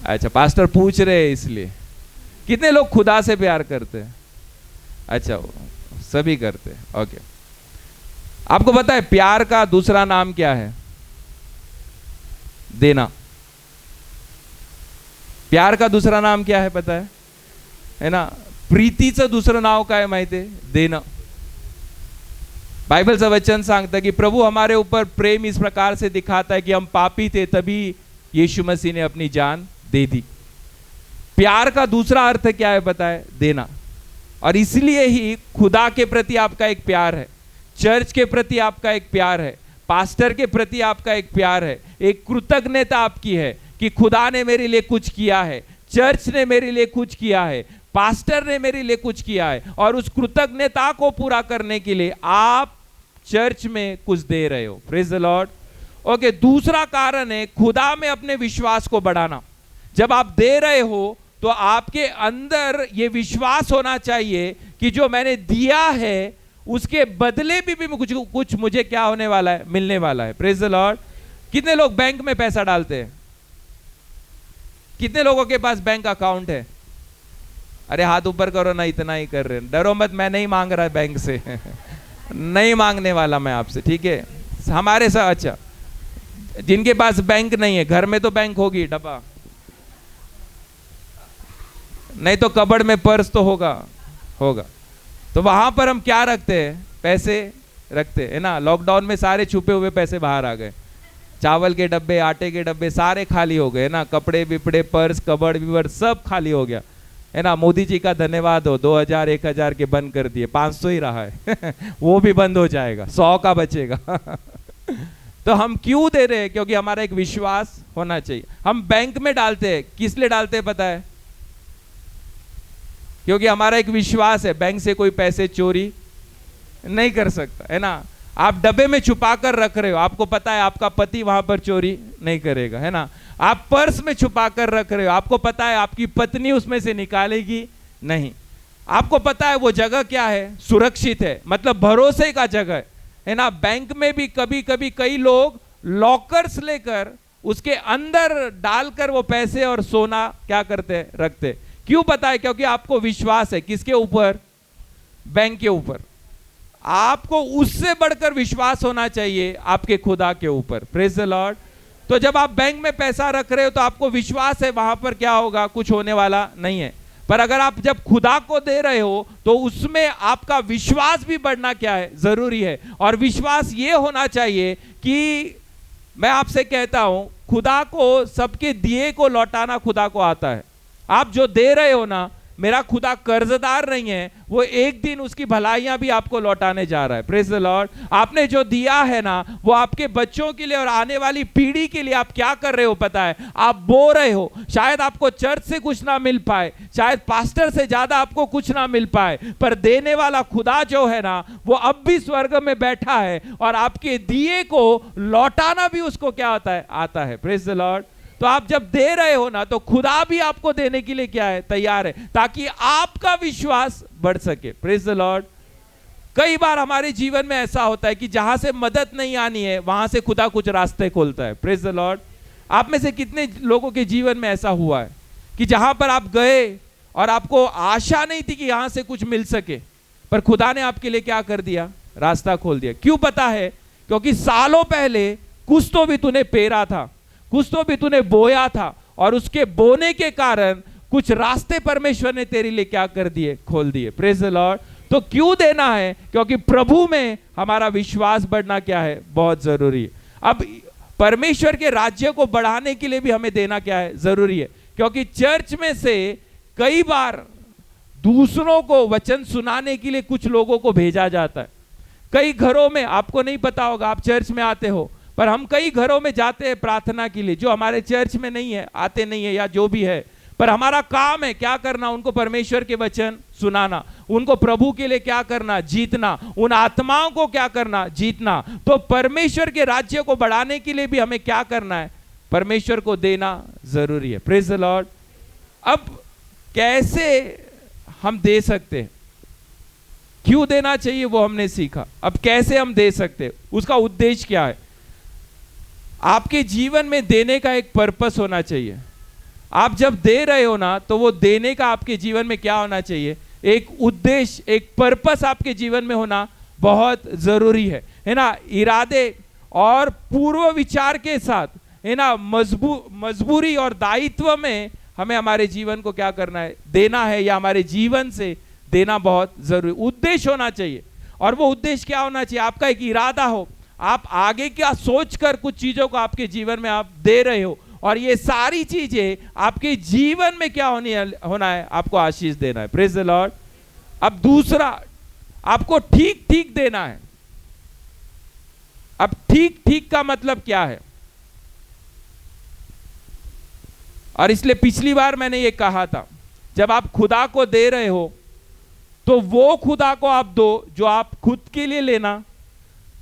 अच्छा, पास्टर पूछ रहे हैं इसलिए। कितने लोग खुदा से प्यार करते हैं? अच्छा, सभी करते हैं। ओके, आपको पता है प्यार का दूसरा नाम क्या है? देना। प्यार का दूसरा नाम क्या है पता है ना? प्रीतीचं दुसरं नाव काय माहिती आहे? देणं. बाइबलचं वचन सांगतं की प्रभु हमारे ऊपर प्रेम इस प्रकार से दिखाता है कि हम पापी थे, तभी यीशु मसीह ने अपनी जान दे दी। प्यार का दूसरा अर्थ क्या है पता है? देना। और इसलिए ही खुदा के प्रति आपका एक प्यार है, चर्च के प्रति आपका एक प्यार है, पास्टर के प्रति आपका एक प्यार है, एक कृतज्ञता आपकी है कि खुदा ने मेरे लिए कुछ किया है, चर्च ने मेरे लिए कुछ किया है, पास्टर ने मेरे लिए कुछ किया है, और उस कृतज्ञता को पूरा करने के लिए आप चर्च में कुछ दे रहे हो। Praise the Lord. ओके, दूसरा कारण है खुदा में अपने विश्वास को बढ़ाना। जब आप दे रहे हो तो आपके अंदर ये विश्वास होना चाहिए कि जो मैंने दिया है उसके बदले भी कुछ मुझे क्या होने वाला है, मिलने वाला है। Praise the Lord. कितने लोग बैंक में पैसा डालते हैं? कितने लोगों के पास बैंक अकाउंट है? अरे हाथ ऊपर करो ना, इतना ही कर रहे हैं। डरो मत, मैं नहीं मांग रहा बैंक से नहीं मांगने वाला मैं आपसे, ठीक है? हमारे साथ, अच्छा, जिनके पास बैंक नहीं है, घर में तो बैंक होगी, डब्बा नहीं तो कबड़ में पर्स तो होगा। तो वहां पर हम क्या रखते हैं? पैसे रखते हैं ना। लॉकडाउन में सारे छुपे हुए पैसे बाहर आ गए, चावल के डब्बे, आटे के डब्बे सारे खाली हो गए ना, कपड़े बिपड़े, पर्स, कबड़ विबड़ सब खाली हो गया है ना। मोदी जी का धन्यवाद हो, 2000 1000 के बंद कर दिए, 500 ही रहा है वो भी बंद हो जाएगा, 100 का बचेगा तो हम क्यों दे रहे हैं? क्योंकि हमारा एक विश्वास होना चाहिए। हम बैंक में डालते हैं, किस लिए डालते हैं पता है? क्योंकि हमारा एक विश्वास है बैंक से कोई पैसे चोरी नहीं कर सकता, है ना। आप डब्बे में छुपा कर रख रहे हो, आपको पता है आपका पति वहां पर चोरी नहीं करेगा, है ना। आप पर्स में छुपा कर रख रहे हो, आपको पता है आपकी पत्नी उसमें से निकालेगी नहीं। आपको पता है वो जगह क्या है, सुरक्षित है, मतलब भरोसे का जगह है ना। बैंक में भी कभी कभी कई लोग लॉकर्स लेकर उसके अंदर डालकर वो पैसे और सोना क्या करते हैं, रखते। क्यों पता है? क्योंकि आपको विश्वास है किसके ऊपर? बैंक के ऊपर। आपको उससे बढ़कर विश्वास होना चाहिए आपके खुदा के ऊपर। Praise the Lord. तो जब आप बैंक में पैसा रख रहे हो तो आपको विश्वास है वहां पर क्या होगा, कुछ होने वाला नहीं है। पर अगर आप जब खुदा को दे रहे हो तो उसमें आपका विश्वास भी बढ़ना क्या है, जरूरी है। और विश्वास ये होना चाहिए कि मैं आपसे कहता हूं, खुदा को सबके दिए को लौटाना खुदा को आता है। आप जो दे रहे हो ना, मेरा खुदा कर्जदार नहीं है, वो एक दिन उसकी भलाइयां भी आपको लौटाने जा रहा है। Praise the Lord. आपने जो दिया है ना, वो आपके बच्चों के लिए और आने वाली पीढ़ी के लिए आप क्या कर रहे हो पता है? आप बो रहे हो। शायद आपको चर्च से कुछ ना मिल पाए, शायद पास्टर से ज्यादा आपको कुछ ना मिल पाए, पर देने वाला खुदा जो है ना, वो अब भी स्वर्ग में बैठा है और आपके दिए को लौटाना भी उसको क्या होता है, आता है। Praise the Lord. तो आप जब दे रहे हो ना, तो खुदा भी आपको देने के लिए क्या है, तैयार है, ताकि आपका विश्वास बढ़ सके। Praise the Lord. कई बार हमारे जीवन में ऐसा होता है कि जहां से मदद नहीं आनी है वहां से खुदा कुछ रास्ते खोलता है। Praise the Lord. आप में से कितने लोगों के जीवन में ऐसा हुआ है कि जहां पर आप गए और आपको आशा नहीं थी कि यहां से कुछ मिल सके, पर खुदा ने आपके लिए क्या कर दिया, रास्ता खोल दिया। क्यों पता है? क्योंकि सालों पहले कुछ तो भी तूने पेरा था, कुछ तो भी तूने बोया था, और उसके बोने के कारण कुछ रास्ते परमेश्वर ने तेरे लिए क्या कर दिए, खोल दिए। Praise the Lord. तो क्यों देना है? क्योंकि प्रभु में हमारा विश्वास बढ़ना क्या है, बहुत जरूरी है। अब परमेश्वर के राज्य को बढ़ाने के लिए भी हमें देना क्या है, जरूरी है। क्योंकि चर्च में से कई बार दूसरों को वचन सुनाने के लिए कुछ लोगों को भेजा जाता है। कई घरों में, आपको नहीं पता होगा, आप चर्च में आते हो, पर हम कई घरों में जाते हैं प्रार्थना के लिए, जो हमारे चर्च में नहीं है, आते नहीं है या जो भी है, पर हमारा काम है क्या करना, उनको परमेश्वर के वचन सुनाना, उनको प्रभु के लिए क्या करना, जीतना, उन आत्माओं को क्या करना, जीतना। तो परमेश्वर के राज्य को बढ़ाने के लिए भी हमें क्या करना है, परमेश्वर को देना जरूरी है। Praise the Lord. अब कैसे हम दे सकते हैं, क्यों देना चाहिए वो हमने सीखा। अब कैसे हम दे सकते हैं, उसका उद्देश्य क्या है। आपके जीवन में देने का एक पर्पस होना चाहिए। आप जब दे रहे हो ना, तो वो देने का आपके जीवन में क्या होना चाहिए, एक उद्देश्य, एक पर्पस आपके जीवन में होना बहुत जरूरी है ना। इरादे और पूर्व विचार के साथ, है ना, मजबूरी और दायित्व में हमें हमारे जीवन को क्या करना है, देना है, या हमारे जीवन से देना बहुत जरूरी, उद्देश्य होना चाहिए। और वो उद्देश्य क्या होना चाहिए, आपका एक इरादा हो, आप आगे क्या सोचकर कुछ चीजों को आपके जीवन में आप दे रहे हो, और ये सारी चीजें आपके जीवन में क्या होना है, आपको आशीष देना है। Praise the Lord. अब दूसरा, आपको ठीक ठीक देना है। अब ठीक ठीक का मतलब क्या है, और इसलिए पिछली बार मैंने ये कहा था, जब आप खुदा को दे रहे हो तो वो खुदा को आप दो जो आप खुद के लिए लेना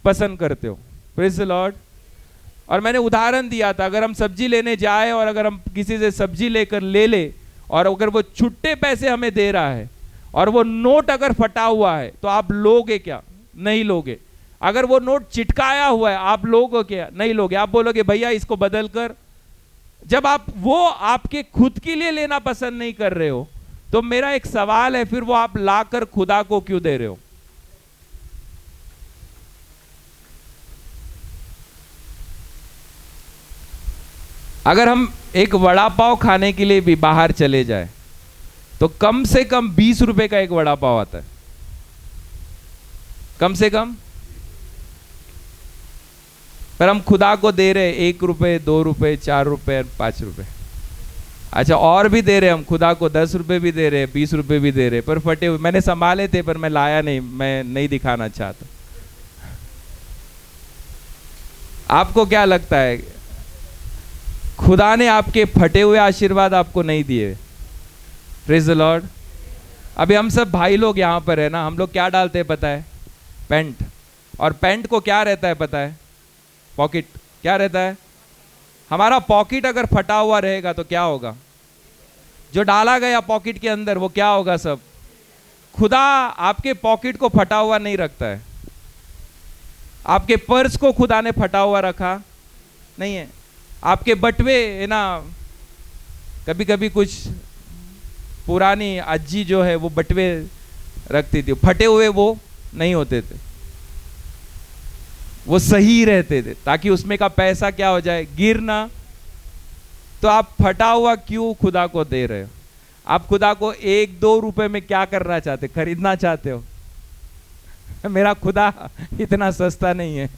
पसंद करते हो। Praise the Lord. और मैंने उदाहरण दिया था, अगर हम सब्जी लेने जाए और अगर हम किसी से सब्जी लेकर ले और अगर वो छुट्टे पैसे हमें दे रहा है और वो नोट अगर फटा हुआ है, तो आप लोगे क्या, नहीं लोगे। अगर वो नोट चिटकाया हुआ है, आप लोगे क्या, नहीं लोगे। आप बोलोगे भैया इसको बदल कर। जब आप वो आपके खुद के लिए लेना पसंद नहीं कर रहे हो, तो मेरा एक सवाल है, फिर वो आप लाकर खुदा को क्यों दे रहे हो। अगर हम एक वड़ा पाव खाने के लिए भी बाहर चले जाए, तो कम से कम 20 रुपए का एक वड़ा पाव आता है, कम से कम। पर हम खुदा को दे रहे 1 रुपए, 2 रुपए, 4 रुपए, 5 रुपए। अच्छा, और भी दे रहे हम खुदा को, 10 रुपए भी दे रहे, 20 रुपए भी दे रहे, पर फटे हुए। मैंने संभाले थे पर मैं लाया नहीं, मैं नहीं दिखाना चाहता। आपको क्या लगता है, खुदा ने आपके फटे हुए आशीर्वाद आपको नहीं दिए। Praise the Lord. अभी हम सब भाई लोग यहाँ पर है ना, हम लोग क्या डालते हैं पता है, पैंट। और पैंट को क्या रहता है पता है, पॉकेट। क्या रहता है, हमारा पॉकेट अगर फटा हुआ रहेगा तो क्या होगा, जो डाला गया पॉकेट के अंदर वो क्या होगा सब। खुदा आपके पॉकेट को फटा हुआ नहीं रखता है। आपके पर्स को खुदा ने फटा हुआ रखा नहीं है। आपके बटवे है ना, कभी कभी कुछ पुरानी अज्जी जो है वो बटवे रखती थी, फटे हुए वो नहीं होते थे, वो सही रहते थे, ताकि उसमें का पैसा क्या हो जाए, गिर ना। तो आप फटा हुआ क्यों खुदा को दे रहे हो। आप खुदा को 1-2 रुपए में क्या करना चाहते, खरीदना चाहते हो। मेरा खुदा इतना सस्ता नहीं है।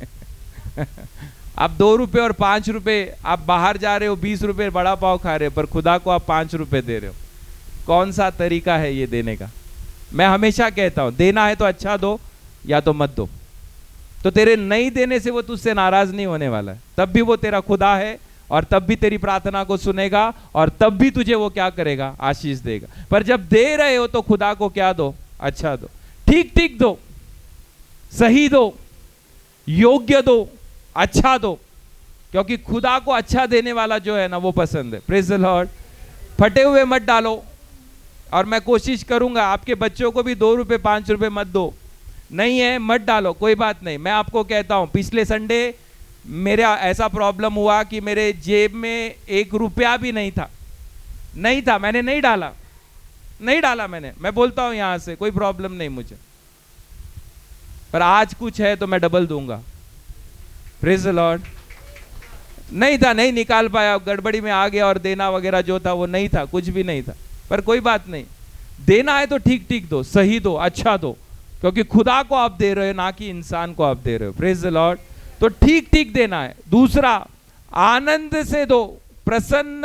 आप 2 रुपए और 5 रुपए, आप बाहर जा रहे हो 20 रुपए बड़ा पाव खा रहे हो, पर खुदा को आप 5 रुपए दे रहे हो। कौन सा तरीका है ये देने का। मैं हमेशा कहता हूं, देना है तो अच्छा दो, या तो मत दो। तो तेरे नहीं देने से वो तुझसे नाराज नहीं होने वाला है, तब भी वो तेरा खुदा है, और तब भी तेरी प्रार्थना को सुनेगा, और तब भी तुझे वो क्या करेगा, आशीष देगा। पर जब दे रहे हो तो खुदा को क्या दो, अच्छा दो, ठीक ठीक दो, सही दो, योग्य दो, अच्छा दो, क्योंकि खुदा को अच्छा देने वाला जो है ना वो पसंद है। Praise the Lord. फटे हुए मत डालो। और मैं कोशिश करूंगा आपके बच्चों को भी 2 रुपए 5 रुपए मत दो, नहीं है मत डालो, कोई बात नहीं। मैं आपको कहता हूं, पिछले संडे मेरा ऐसा प्रॉब्लम हुआ कि मेरे जेब में 1 रुपया भी नहीं था, मैंने नहीं डाला मैंने। मैं बोलता हूं यहां से, कोई प्रॉब्लम नहीं मुझे, पर आज कुछ है तो मैं डबल दूंगा। Praise the Lord. नहीं था, नहीं निकाल पाया, गड़बड़ी में आ गया, और देना वगैरह जो था वो नहीं था, कुछ भी नहीं था। पर कोई बात नहीं, देना है तो ठीक ठीक दो, सही दो, अच्छा दो, क्योंकि खुदा को आप दे रहे हो, ना कि इंसान को आप दे रहे हो। Praise the Lord. तो ठीक ठीक देना है। दूसरा, आनंद से दो, प्रसन्न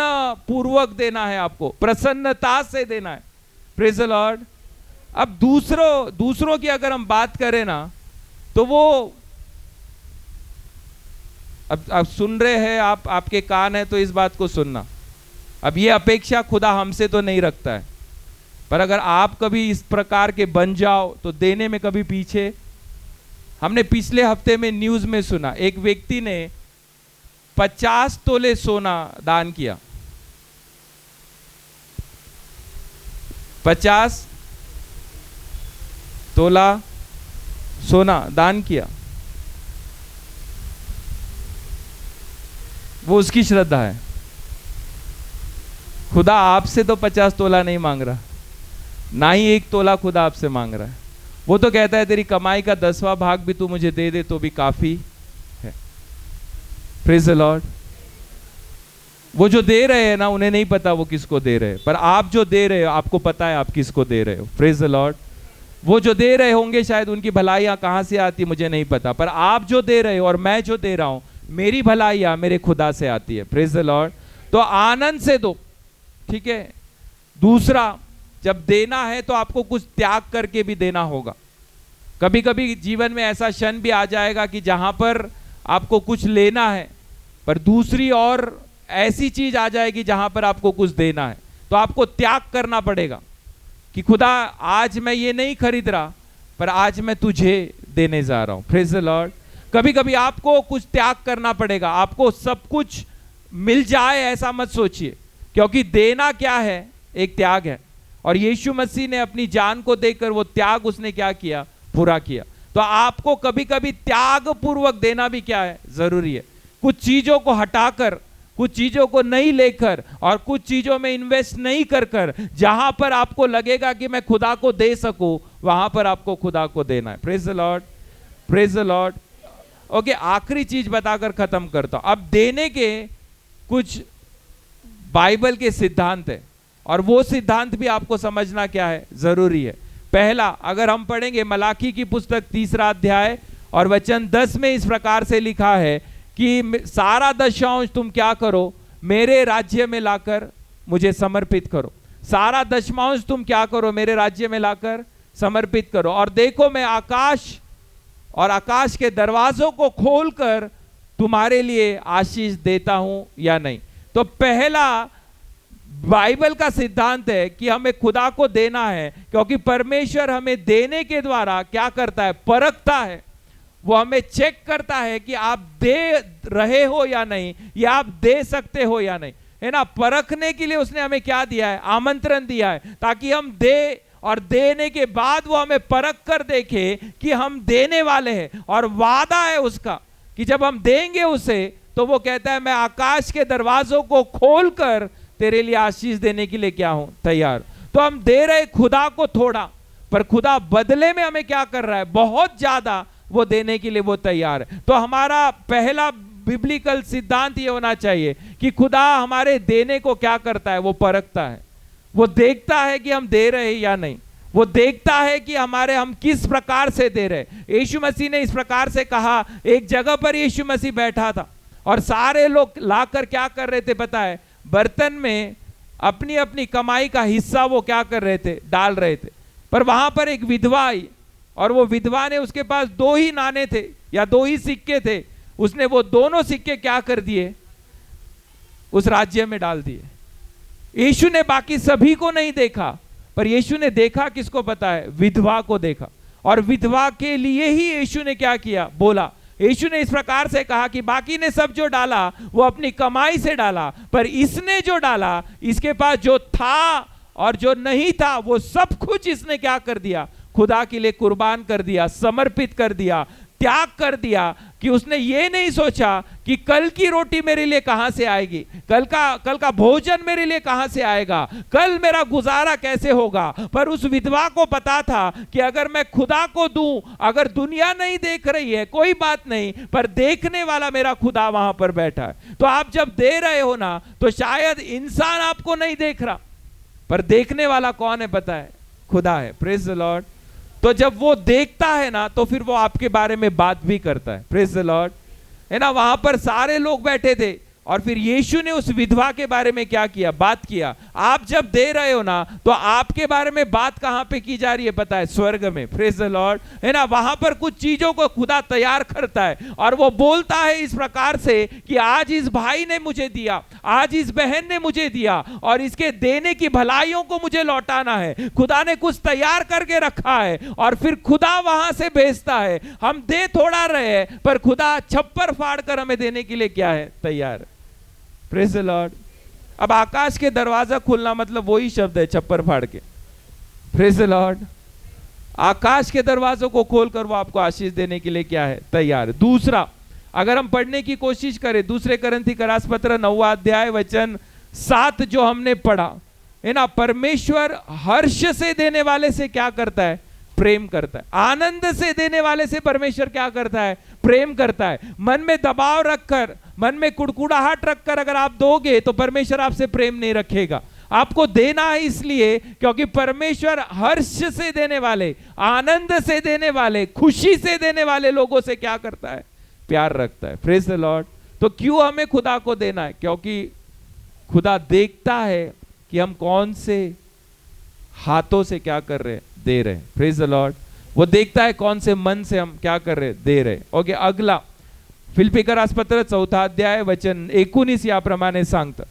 पूर्वक देना है आपको, प्रसन्नता से देना है। Praise the Lord. अब दूसरों की अगर हम बात करें ना, तो वो अब सुन रहे हैं आप, आपके कान है तो इस बात को सुनना। अब ये अपेक्षा खुदा हमसे तो नहीं रखता है, पर अगर आप कभी इस प्रकार के बन जाओ तो देने में कभी पीछे। हमने पिछले हफ्ते में न्यूज में सुना, एक व्यक्ति ने 50 तोले सोना दान किया। 50 तोला सोना दान किया। वो उसकी श्रद्धा है। खुदा आपसे तो 50 तोला नहीं मांग रहा, ना ही 1 तोला खुदा आपसे मांग रहा है। वो तो कहता है तेरी कमाई का 10वां भाग भी तू मुझे दे दे तो भी काफी है। Praise the Lord. वो जो दे रहे हैं ना, उन्हें नहीं पता वो किसको दे रहे हैं, पर आप जो दे रहे हो आपको पता है आप किसको दे रहे हो। Praise the Lord. वो जो दे रहे होंगे शायद उनकी भलाइयां कहां से आती मुझे नहीं पता, पर आप जो दे रहे हो और मैं जो दे रहा हूं, मेरी भलाइयां मेरे खुदा से आती है। Praise the Lord. तो आनंद से दो, ठीक है। दूसरा, जब देना है तो आपको कुछ त्याग करके भी देना होगा। कभी कभी जीवन में ऐसा क्षण भी आ जाएगा कि जहां पर आपको कुछ लेना है, पर दूसरी और ऐसी चीज आ जाएगी जहां पर आपको कुछ देना है, तो आपको त्याग करना पड़ेगा कि खुदा आज मैं ये नहीं खरीद रहा, पर आज मैं तुझे देने जा रहा हूं। Praise the Lord. कभी कभी आपको कुछ त्याग करना पड़ेगा। आपको सब कुछ मिल जाए ऐसा मत सोचिए, क्योंकि देना क्या है, एक त्याग है। और यीशु मसीह ने अपनी जान को देकर वो त्याग उसने क्या किया, पूरा किया। तो आपको कभी कभी त्याग पूर्वक देना भी क्या है, जरूरी है। कुछ चीजों को हटाकर, कुछ चीजों को नहीं लेकर और कुछ चीजों में इन्वेस्ट नहीं कर जहां पर आपको लगेगा कि मैं खुदा को दे सकूं, वहां पर आपको खुदा को देना है। Praise the Lord. Praise the Lord. Okay, आखिरी चीज बताकर खत्म करता हूं। अब देने के कुछ बाइबल के सिद्धांत है, और वो सिद्धांत भी आपको समझना क्या है, जरूरी है। पहला, अगर हम पढ़ेंगे मलाकी की पुस्तक 3 अध्याय और वचन 10 में इस प्रकार से लिखा है कि सारा दशमांश तुम क्या करो, मेरे राज्य में लाकर मुझे समर्पित करो। सारा दशमांश तुम क्या करो, मेरे राज्य में लाकर समर्पित करो। और देखो मैं आकाश और आकाश के दरवाजों को खोलकर तुम्हारे लिए आशीष देता हूं या नहीं। तो पहला बाइबल का सिद्धांत है कि हमें खुदा को देना है, क्योंकि परमेश्वर हमें देने के द्वारा क्या करता है, परखता है। वो हमें चेक करता है कि आप दे रहे हो या नहीं, या आप दे सकते हो या नहीं, है ना। परखने के लिए उसने हमें क्या दिया है, आमंत्रण दिया है, ताकि हम दे, और देने के बाद वो हमें परख कर देखे कि हम देने वाले हैं। और वादा है उसका कि जब हम देंगे उसे, तो वो कहता है मैं आकाश के दरवाजों को खोलकर तेरे लिए आशीष देने के लिए क्या हूं, तैयार। तो हम दे रहे खुदा को थोड़ा, पर खुदा बदले में हमें क्या कर रहा है, बहुत ज्यादा वो देने के लिए वो तैयार है। तो हमारा पहला बिब्लिकल सिद्धांत ये होना चाहिए कि खुदा हमारे देने को क्या करता है, वो परखता है। वो देखता है कि हम दे रहे हैं या नहीं, वो देखता है कि हम किस प्रकार से दे रहे। यीशु मसीह ने इस प्रकार से कहा, एक जगह पर यीशु मसीह बैठा था और सारे लोग लाकर क्या कर रहे थे पता है, बर्तन में अपनी अपनी कमाई का हिस्सा वो क्या कर रहे थे, डाल रहे थे। पर वहां पर एक विधवा आई, और वो विधवा ने, उसके पास 2 ही नाने थे या 2 ही सिक्के थे, उसने वो दोनों सिक्के क्या कर दिए, उस राज्य में डाल दिए। यीशु ने बाकी सभी को नहीं देखा, पर यीशु ने देखा किसको पता है, विधवा को देखा। और विधवा के लिए ही यीशु ने क्या किया, बोला। यीशु ने इस प्रकार से कहा कि बाकी ने सब जो डाला वो अपनी कमाई से डाला, पर इसने जो डाला, इसके पास जो था और जो नहीं था वो सब कुछ इसने क्या कर दिया, खुदा के लिए कुर्बान कर दिया, समर्पित कर दिया, त्याग कर दिया। कि उसने ये नहीं सोचा कि कल की रोटी मेरे लिए कहां से आएगी, कल का भोजन मेरे लिए कहां से आएगा, कल मेरा गुजारा कैसे होगा। पर उस विधवा को पता था कि अगर मैं खुदा को दूं, अगर दुनिया नहीं देख रही है कोई बात नहीं, पर देखने वाला मेरा खुदा वहां पर बैठा है। तो आप जब दे रहे हो ना, तो शायद इंसान आपको नहीं देख रहा, पर देखने वाला कौन है पता है, खुदा है। Praise the Lord. तो जब वो देखता है ना, तो फिर वो आपके बारे में बात भी करता है। प्रेज द लॉर्ड, है ना। वहां पर सारे लोग बैठे थे, और फिर यीशु ने उस विधवा के बारे में क्या किया, बात किया। आप जब दे रहे हो ना, तो आपके बारे में बात कहां पे की जा रही है पता है? स्वर्ग में। प्रेज द लॉर्ड, है ना। वहां पर कुछ चीजों को खुदा तैयार करता है और वो बोलता है इस प्रकार से कि आज इस भाई ने मुझे दिया, आज इस बहन ने मुझे दिया, और इसके देने की भलाइयों को मुझे लौटाना है। खुदा ने कुछ तैयार करके रखा है और फिर खुदा वहां से भेजता है। हम दे थोड़ा रहे हैं, पर खुदा छप्पर फाड़ कर हमें देने के लिए क्या है? तैयार। Praise the Lord. अब आकाश के दरवाजा खुलना मतलब वही शब्द है, छप्पर फाड़ के। Praise the Lord. आकाश के दरवाजों को खोलकर वो आपको आशीष देने के लिए क्या है? तैयार। दूसरा, अगर हम पढ़ने की कोशिश करें, दूसरे करंथी का रासपत्र 9वां अध्याय वचन 7 जो हमने पढ़ा है ना, परमेश्वर हर्ष से देने वाले से क्या करता है? प्रेम करता है। आनंद से देने वाले से परमेश्वर क्या करता है? प्रेम करता है। मन में दबाव रखकर, मन में कुड़कुड़ाहट रखकर अगर आप दोगे तो परमेश्वर आपसे प्रेम नहीं रखेगा। आपको देना है इसलिए क्योंकि परमेश्वर हर्ष से देने वाले, आनंद से देने वाले, खुशी से देने वाले लोगों से क्या करता है? प्यार रखता है। Praise the Lord. तो क्यों हमें खुदा को देना है? क्योंकि खुदा देखता है कि हम कौन से हाथों से क्या कर रहे हैं? दे रहे हैं। Praise the Lord. वो देखता है कौन से मन से हम क्या कर रहे हैं? दे रहे हैं। ओके, अगला फिलिप्पी का रासपत्र 4था अध्याय वचन 19 याप्रमाणे सांगतं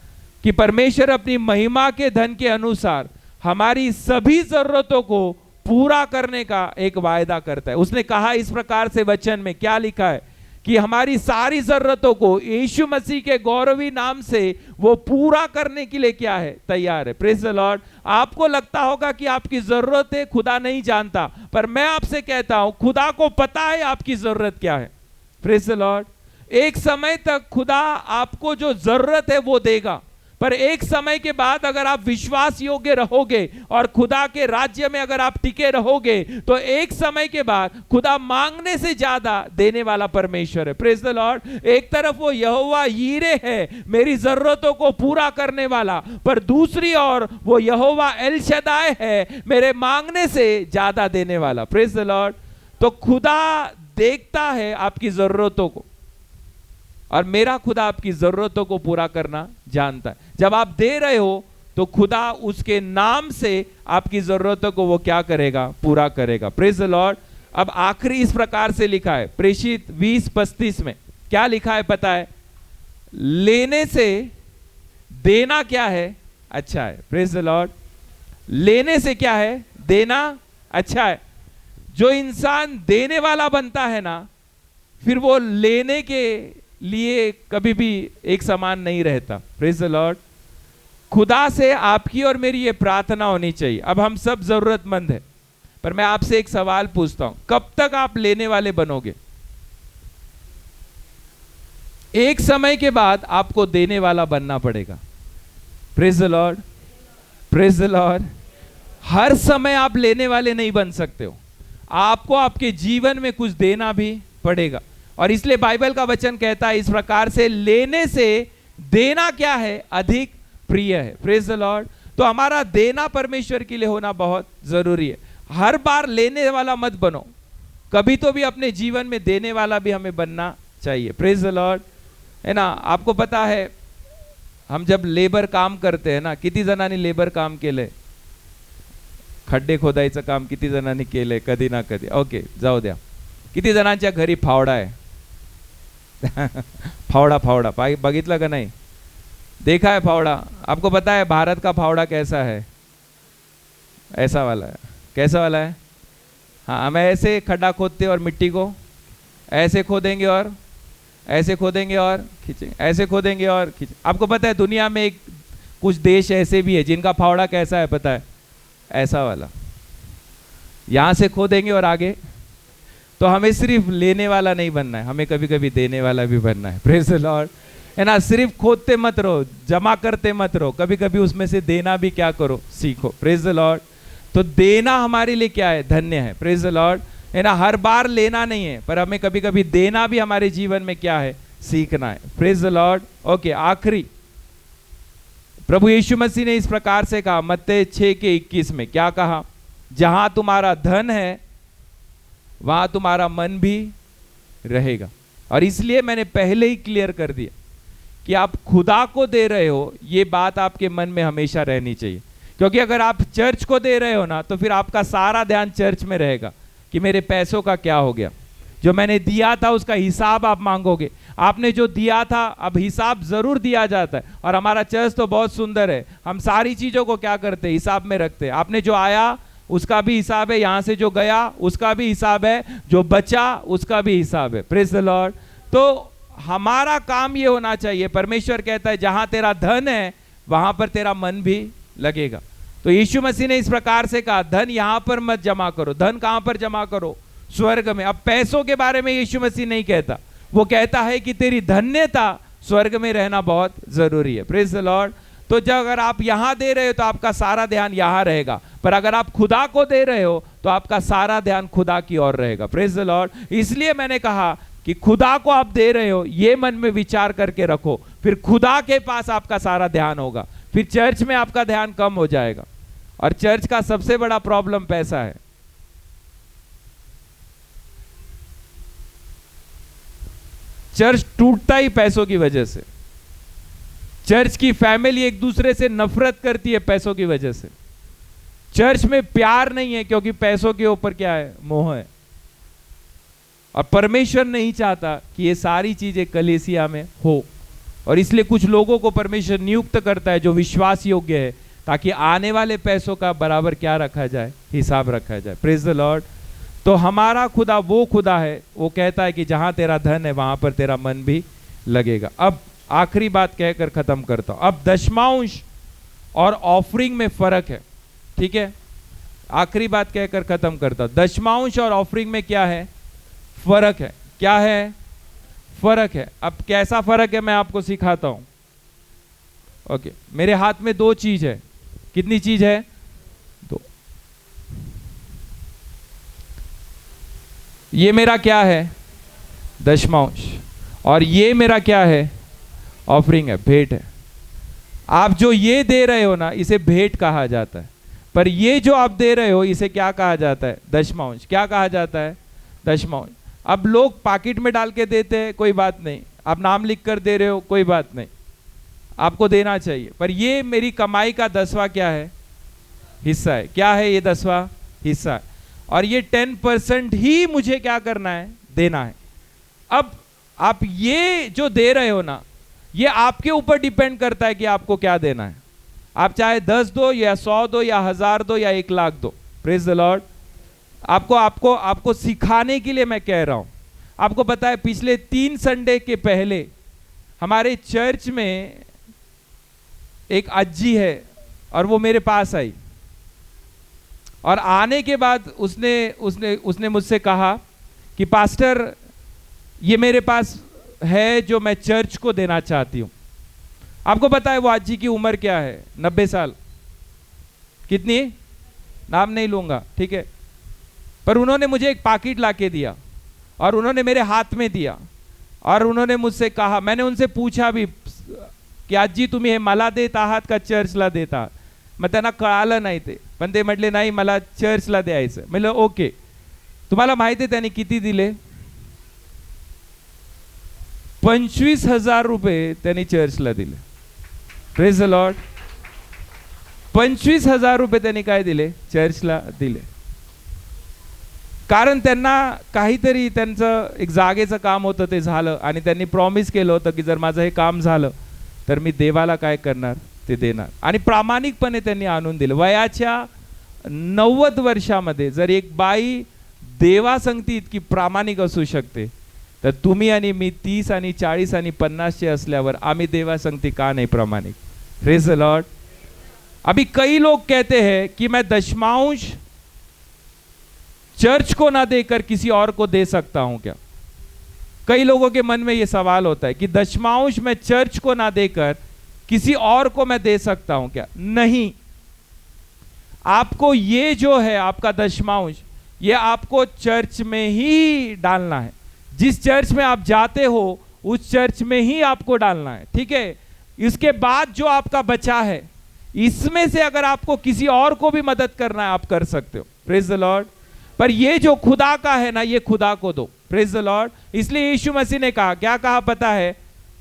कि परमेश्वर अपनी महिमा के धन के अनुसार हमारी सभी जरूरतों को पूरा करने का एक वायदा करता है। उसने कहा इस प्रकार से वचन में, क्या लिखा है कि हमारी सारी जरूरतों को यीशु मसीह के गौरवी नाम से वो पूरा करने के लिए क्या है? तैयार है। Praise the Lord. आपको लगता होगा कि आपकी जरूरत है, खुदा नहीं जानता, पर मैं आपसे कहता हूं खुदा को पता है आपकी जरूरत क्या है। Praise the Lord. एक समय तक खुदा आपको जो जरूरत है वो देगा, पर एक समय के बाद अगर आप विश्वास योग्य रहोगे और खुदा के राज्य में अगर आप टिके रहोगे तो एक समय के बाद खुदा मांगने से ज्यादा देने वाला परमेश्वर है। Praise the Lord. एक तरफ वो यहोवा यीरे है, मेरी जरूरतों को पूरा करने वाला, पर दूसरी ओर वो यहोवा एल शदाय है, मेरे मांगने से ज्यादा देने वाला। Praise the Lord. तो खुदा देखता है आपकी जरूरतों को, और मेरा खुदा आपकी जरूरतों को पूरा करना जानता है। जब आप दे रहे हो तो खुदा उसके नाम से आपकी जरूरतों को वो क्या करेगा? पूरा करेगा। Praise the Lord. अब आखिरी इस प्रकार से लिखा है प्रेषित 20:35 में, क्या लिखा है पता है? लेने से देना क्या है? अच्छा है। Praise the Lord. लेने से क्या है? देना अच्छा है। जो इंसान देने वाला बनता है ना, फिर वो लेने के लिए कभी भी एक समान नहीं रहता। Praise the Lord. खुदा से आपकी और मेरी ये प्रार्थना होनी चाहिए। अब हम सब जरूरतमंद हैं, पर मैं आपसे एक सवाल पूछता हूं, कब तक आप लेने वाले बनोगे? एक समय के बाद आपको देने वाला बनना पड़ेगा। Praise the Lord. Praise the Lord. हर समय आप लेने वाले नहीं बन सकते हो, आपको आपके जीवन में कुछ देना भी पड़ेगा। और इसलिए बाइबल का वचन कहता है इस प्रकार से, लेने से देना क्या है? अधिक प्रिय है। Praise the Lord. तो हमारा देना परमेश्वर के लिए होना बहुत जरूरी है। हर बार लेने वाला मत बनो, कभी तो भी अपने जीवन में देने वाला भी हमें बनना चाहिए। Praise the Lord. है ना। आपको पता है हम जब लेबर काम करते हैं ना, किती जणांनी लेबर काम केलंय? खड्डे खोदायचं काम किती जणांनी केलंय? कधी ना कधी। ओके, जाऊ द्या। किती जणांच्या घरी फावडा आहे? फावड़ा फावड़ा बघितला का नहीं? देखा है फावड़ा? आपको पता है भारत का फावड़ा कैसा है? ऐसा वाला है। कैसा वाला है? हाँ, हम ऐसे खड्डा खोदते और मिट्टी को ऐसे खोदेंगे और ऐसे खोदेंगे और खींचेंगे, ऐसे खोदेंगे और खींचेंगे। आपको पता है दुनिया में एक कुछ देश ऐसे भी है जिनका फावड़ा कैसा है पता है? ऐसा वाला। यहां से खोदेंगे और आगे। तो हमें सिर्फ लेने वाला नहीं बनना है, हमें कभी कभी देने वाला भी बनना है। Praise the Lord. है ना। सिर्फ खोदते मत रहो, जमा करते मत रहो, कभी कभी उसमें से देना भी क्या करो? सीखो। Praise the Lord. तो देना हमारे लिए क्या है? धन्य है। Praise the Lord. है ना। हर बार लेना नहीं है, पर हमें कभी कभी देना भी हमारे जीवन में क्या है? सीखना है। Praise the Lord. ओके, आखिरी प्रभु यीशु मसीह ने इस प्रकार से कहा मत्ती 6:21 में, क्या कहा? जहां तुम्हारा धन है वहां तुम्हारा मन भी रहेगा। और इसलिए मैंने पहले ही क्लियर कर दिया कि आप खुदा को दे रहे हो, ये बात आपके मन में हमेशा रहनी चाहिए। क्योंकि अगर आप चर्च को दे रहे हो ना, तो फिर आपका सारा ध्यान चर्च में रहेगा कि मेरे पैसों का क्या हो गया, जो मैंने दिया था उसका हिसाब आप मांगोगे। आपने जो दिया था, अब हिसाब जरूर दिया जाता है। और हमारा चर्च तो बहुत सुंदर है, हम सारी चीजों को क्या करते हैं, हिसाब में रखते हैं। आपने जो आया उसका भी हिसाब है, यहां से जो गया उसका भी हिसाब है, जो बचा उसका भी हिसाब है। Praise the Lord. तो हमारा काम ये होना चाहिए, परमेश्वर कहता है जहां तेरा धन है वहां पर तेरा मन भी लगेगा। तो यीशु मसीह ने इस प्रकार से कहा, धन यहां पर मत जमा करो। धन कहां पर जमा करो? स्वर्ग में। अब पैसों के बारे में यीशु मसीह नहीं कहता, वो कहता है कि तेरी धन्यता स्वर्ग में रहना बहुत जरूरी है। Praise the Lord. तो जब अगर आप यहां दे रहे हो तो आपका सारा ध्यान यहां रहेगा, पर अगर आप खुदा को दे रहे हो तो आपका सारा ध्यान खुदा की ओर रहेगा। Praise the Lord. इसलिए मैंने कहा कि खुदा को आप दे रहे हो, ये मन में विचार करके रखो, फिर खुदा के पास आपका सारा ध्यान होगा। फिर चर्च में आपका ध्यान कम हो जाएगा। और चर्च का सबसे बड़ा प्रॉब्लम पैसा है। चर्च टूटता ही पैसों की वजह से। चर्च की फैमिली एक दूसरे से नफरत करती है पैसों की वजह से। चर्च में प्यार नहीं है क्योंकि पैसों के ऊपर क्या है, मोह है। और परमेश्वर नहीं चाहता कि ये सारी चीजें कलीसिया में हो। और इसलिए कुछ लोगों को परमेश्वर नियुक्त करता है जो विश्वास योग्य है, ताकि आने वाले पैसों का बराबर क्या रखा जाए, हिसाब रखा जाए। Praise the Lord. तो हमारा खुदा वो खुदा है, वो कहता है कि जहां तेरा धन है वहां पर तेरा मन भी लगेगा। अब आखिरी बात कहकर खत्म करता हूं। अब दशमांश और ऑफरिंग में फर्क है, ठीक है। आखिरी बात कहकर खत्म करता हूं। दशमांश और ऑफरिंग में क्या है, फर्क है। क्या है, फर्क है। अब कैसा फर्क है मैं आपको सिखाता हूं। ओके, मेरे हाथ में दो चीज है। कितनी चीज है? दो। ये मेरा क्या है, दशमांश, और ये मेरा क्या है, ऑफरिंग है, भेंट है। आप जो ये दे रहे हो ना, इसे भेंट कहा जाता है। पर ये जो आप दे रहे हो इसे क्या कहा जाता है, दशमांश। क्या कहा जाता है, दशमांश। अब लोग पाकिट में डाल के देते हैं, कोई बात नहीं। आप नाम लिख कर दे रहे हो, कोई बात नहीं, आपको देना चाहिए। पर ये मेरी कमाई का 10वां क्या है, हिस्सा है। क्या है ये 10वां हिस्सा है। और ये 10% ही मुझे क्या करना है, देना है। अब आप ये जो दे रहे हो ना, ये आपके ऊपर डिपेंड करता है कि आपको क्या देना है। आप चाहे 10 दो या 100 दो या 1000 दो या 1 लाख दो। Praise the Lord. आपको सिखाने के लिए मैं कह रहा हूं। आपको पता है पिछले 3 संडे के पहले हमारे चर्च में एक अज्जी है, और वो मेरे पास आई। और आने के बाद उसने मुझसे कहा कि पास्टर, ये मेरे पास है जो मैं चर्च को देना चाहती हूं। आपको पता है वो अज्जी की उम्र क्या है, 90 साल। कितनी, नाम नहीं लूंगा, ठीक है। पर उन्होंने मुझे एक पाकिट लाके दिया और उन्होंने मेरे हाथ में दिया, और उन्होंने मुझसे कहा, मैंने उनसे पूछा भी की आजी तुम्ही हे मला देत आहात का चर्चला देत आहात? मग त्यांना कळालं नाही ते, पण ते म्हटले नाही मला चर्चला द्यायचं. म्हणलं ओके. तुम्हाला माहिती आहे त्यांनी किती दिले? 25,000 रुपये त्यांनी चर्चला दिले. Praise the Lord. 25,000 रुपये त्यांनी काय दिले? चर्चला दिले. कारण त्यांना काहीतरी त्यांचं एक जागेचं काम होतं, ते झालं, आणि त्यांनी प्रॉमिस केलं होतं की जर माझं हे काम झालं तर मी देवाला काय करणार, ते देणार. आणि प्रामाणिकपणे त्यांनी आणून दिलं. वयाच्या 90 वर्षामध्ये जर एक बाई देवासंगती इतकी प्रामाणिक असू शकते, तर तुम्ही आणि मी 30 आणि 40 आणि 50 चे असल्यावर आम्ही देवासंगती का नहीं प्रामाणिक? Praise the Lord. अभी कई लोग कहते हैं कि मैं दशमांश चर्च को ना देकर किसी और को दे सकता हूं क्या? कई लोगों के मन में यह सवाल होता है कि दशमांश मैं चर्च को ना देकर किसी और को मैं दे सकता हूं क्या? नहीं, आपको ये जो है आपका दशमांश, ये आपको चर्च में ही डालना है. जिस चर्च में आप जाते हो उस चर्च में ही आपको डालना है, ठीक है. इसके बाद जो आपका बचा है, इसमें से अगर आपको किसी और को भी मदद करना है आप कर सकते हो. Praise the Lord. पर ये जो खुदा का है ना, ये खुदा को दो. Praise the Lord. इसलिए यीशु मसीह ने कहा, क्या कहा पता है?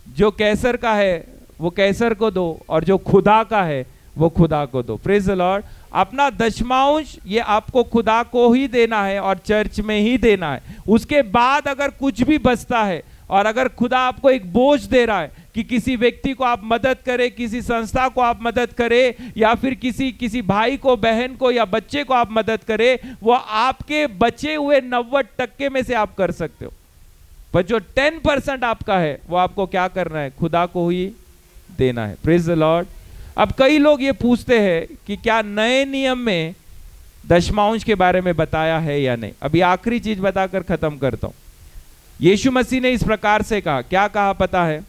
जो कैसर का है वो कैसर को दो, और जो खुदा का है वो खुदा को दो। Praise the Lord. अपना दशमांश ये आपको खुदा को ही देना है और चर्च में ही देना है। उसके बाद अगर कुछ भी बचता है, और अगर खुदा आपको एक बोझ दे रहा है कि किसी व्यक्ति को आप मदद करें, किसी संस्था को आप मदद करें, या फिर किसी भाई को, बहन को या बच्चे को आप मदद करें, वो आपके बचे हुए 90% में से आप कर सकते हो। पर जो 10% आपका है वो आपको क्या करना है? खुदा को ही देना है। Praise the Lord. अब कई लोग ये पूछते हैं कि क्या नए नियम में दशमांश के बारे में बताया है या नहीं। अभी आखिरी चीज बताकर खत्म करता हूं। यीशु मसीह ने इस प्रकार से कहा, क्या कहा पता है?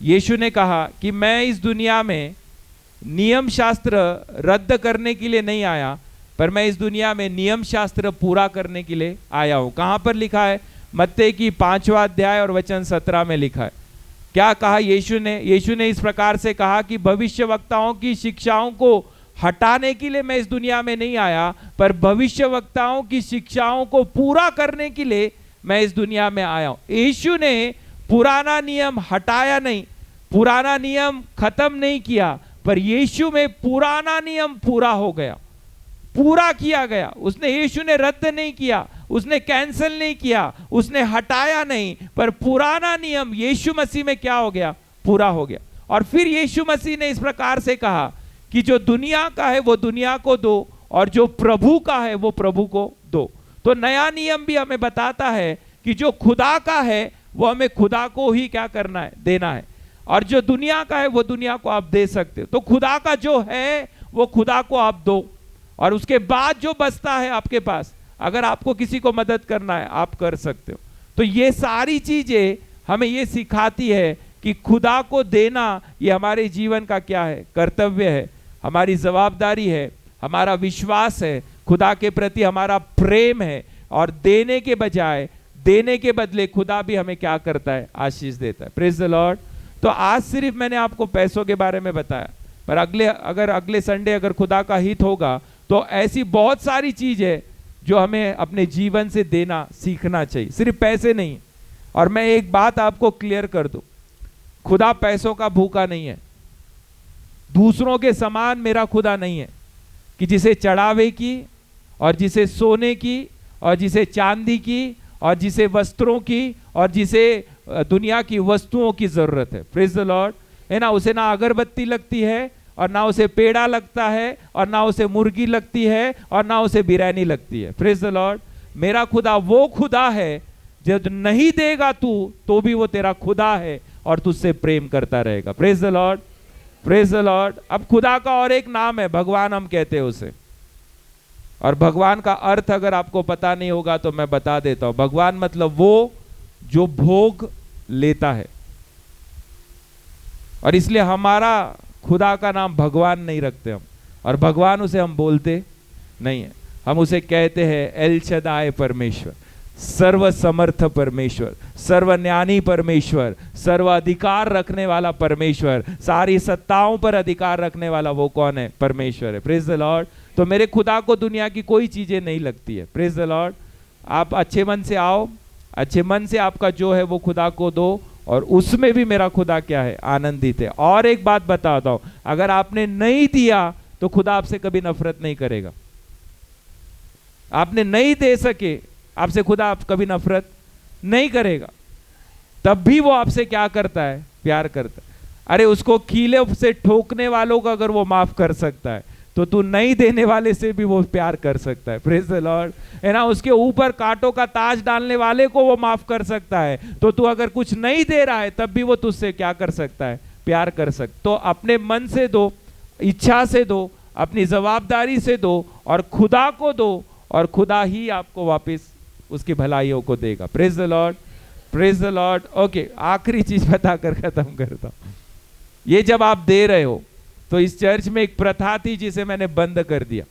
यीशु ने कहा कि मैं इस दुनिया में नियम शास्त्र रद्द करने के लिए नहीं आया, पर मैं इस दुनिया में नियम शास्त्र पूरा करने के लिए आया हूं। कहां पर लिखा है? मत्ती की 5वां अध्याय और वचन 17 में लिखा है। क्या कहा यीशु ने? यीशु ने इस प्रकार से कहा कि भविष्यवक्ताओं की शिक्षाओं को हटाने के लिए मैं इस दुनिया में नहीं आया, पर भविष्यवक्ताओं की शिक्षाओं को पूरा करने के लिए मैं इस दुनिया में आया हूं। यीशु ने पुराना नियम हटाया नहीं, पुराना नियम खत्म नहीं किया, पर यीशु में पुराना नियम पूरा हो गया, पूरा किया गया। उसने, यीशु ने रद्द नहीं किया, उसने कैंसिल नहीं किया, उसने हटाया नहीं, पर पुराना नियम यीशु मसीह में क्या हो गया? पूरा हो गया। और फिर यीशु मसीह ने इस प्रकार से कहा कि जो दुनिया का है वो दुनिया को दो, और जो प्रभु का है वो प्रभु को दो। तो नया नियम भी हमें बताता है कि जो खुदा का है वो हमें खुदा को ही क्या करना है? देना है। और जो दुनिया का है वो दुनिया को आप दे सकते हो। तो खुदा का जो है वो खुदा को आप दो, और उसके बाद जो बचता है आपके पास, अगर आपको किसी को मदद करना है आप कर सकते हो। तो ये सारी चीजें हमें ये सिखाती है कि खुदा को देना ये हमारे जीवन का क्या है? कर्तव्य है, हमारी जवाबदारी है, हमारा विश्वास है, खुदा के प्रति हमारा प्रेम है। और देने के बजाय, देने के बदले खुदा भी हमें क्या करता है? आशीष देता है। Praise the Lord. तो आज सिर्फ मैंने आपको पैसों के बारे में बताया, पर अगले संडे अगर खुदा का हित होगा तो ऐसी बहुत सारी चीज है जो हमें अपने जीवन से देना सीखना चाहिए, सिर्फ पैसे नहीं। और मैं एक बात आपको क्लियर कर दूं, खुदा पैसों का भूखा नहीं है। दूसरों के समान मेरा खुदा नहीं है कि जिसे चढ़ावे की, और जिसे सोने की, और जिसे चांदी की, और जिसे वस्त्रों की, और जिसे दुनिया की वस्तुओं की जरूरत है। Praise the Lord. है ना, उसे ना अगरबत्ती लगती है, और ना उसे पेड़ा लगता है, और ना उसे मुर्गी लगती है, और ना उसे बिरयानी लगती है। Praise the Lord. मेरा खुदा वो खुदा है जो नहीं देगा तू तो भी वो तेरा खुदा है और तुझसे प्रेम करता रहेगा। Praise the Lord, praise the Lord. अब खुदा का और एक नाम है, भगवान हम कहते हैं उसे। और भगवान का अर्थ अगर आपको पता नहीं होगा तो मैं बता देता हूं। भगवान मतलब वो जो भोग लेता है। और इसलिए हमारा खुदा का नाम भगवान नहीं रखते हम, और भगवान उसे हम बोलते नहीं है। हम उसे कहते हैं एल शदाय परमेश्वर, सर्व समर्थ परमेश्वर, सर्वज्ञानी परमेश्वर, सर्व अधिकार रखने वाला परमेश्वर, सारी सत्ताओं पर अधिकार रखने वाला वो कौन है? परमेश्वर है। Praise the Lord. तो मेरे खुदा को दुनिया की कोई चीजें नहीं लगती है। Praise the Lord. आप अच्छे मन से आओ, अच्छे मन से आपका जो है वो खुदा को दो, और उसमें भी मेरा खुदा क्या है? आनंदित है। और एक बात बताता हूं, अगर आपने नहीं दिया तो खुदा आपसे कभी नफरत नहीं करेगा। आपने नहीं दे सके, आपसे खुदा आप कभी नफरत नहीं करेगा। तब भी वो आपसे क्या करता है? प्यार करता है। अरे उसको कीले से ठोकने वालों को अगर वो माफ कर सकता है, तो तू नहीं देने वाले से भी वो प्यार कर सकता है। Praise the Lord. है ना, उसके ऊपर कांटों का ताज डालने वाले को वो माफ कर सकता है। तो तू अगर कुछ नहीं दे रहा है तब भी वो तुझसे क्या कर सकता है? प्यार कर सकता। तो अपने मन से दो, इच्छा से दो, अपनी जवाबदारी से दो, और खुदा को दो, और खुदा ही आपको वापस उसकी भलाइयों को देगा। Praise the Lord, praise the Lord. Okay, आखिरी चीज बताकर खत्म करता हूं। ये जब आप दे रहे हो तो इस चर्च में एक प्रथा थी जिसे मैंने बंद कर दिया।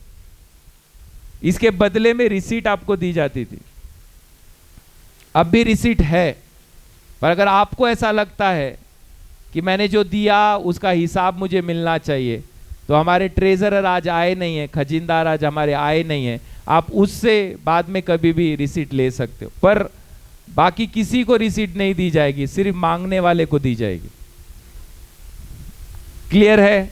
इसके बदले में रिसीट आपको दी जाती थी। अब भी रिसीट है, पर अगर आपको ऐसा लगता है कि मैंने जो दिया उसका हिसाब मुझे मिलना चाहिए, तो हमारे ट्रेजरर आज आए नहीं है, खजीनदार आज हमारे आए नहीं है, आप उससे बाद में कभी भी रिसीट ले सकते हो। पर बाकी किसी को रिसीट नहीं दी जाएगी, सिर्फ मांगने वाले को दी जाएगी। क्लियर है?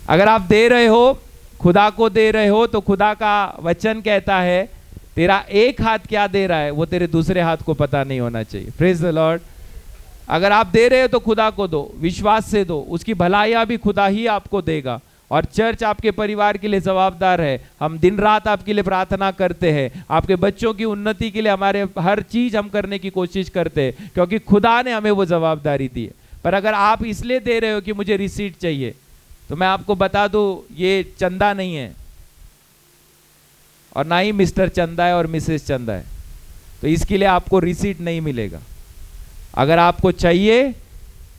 अगर आप दे रहे हो, खुदा को दे रहे हो, तो खुदा का वचन कहता है तेरा एक हाथ क्या दे रहा है वो तेरे दूसरे हाथ को पता नहीं होना चाहिए। Praise the Lord. अगर आप दे रहे हो तो खुदा को दो, विश्वास से दो, उसकी भलाइयां भी खुदा ही आपको देगा। और चर्च आपके परिवार के लिए जवाबदार है। हम दिन रात आपके लिए प्रार्थना करते हैं, आपके बच्चों की उन्नति के लिए हमारे हर चीज हम करने की कोशिश करते हैं, क्योंकि खुदा ने हमें वो जवाबदारी दी है। पर अगर आप इसलिए दे रहे हो कि मुझे रिसीट चाहिए, तो मैं आपको बता दूं ये चंदा नहीं है, और ना ही मिस्टर चंदा है और मिसेस चंदा है, तो इसके लिए आपको रिसीट नहीं मिलेगा। अगर आपको चाहिए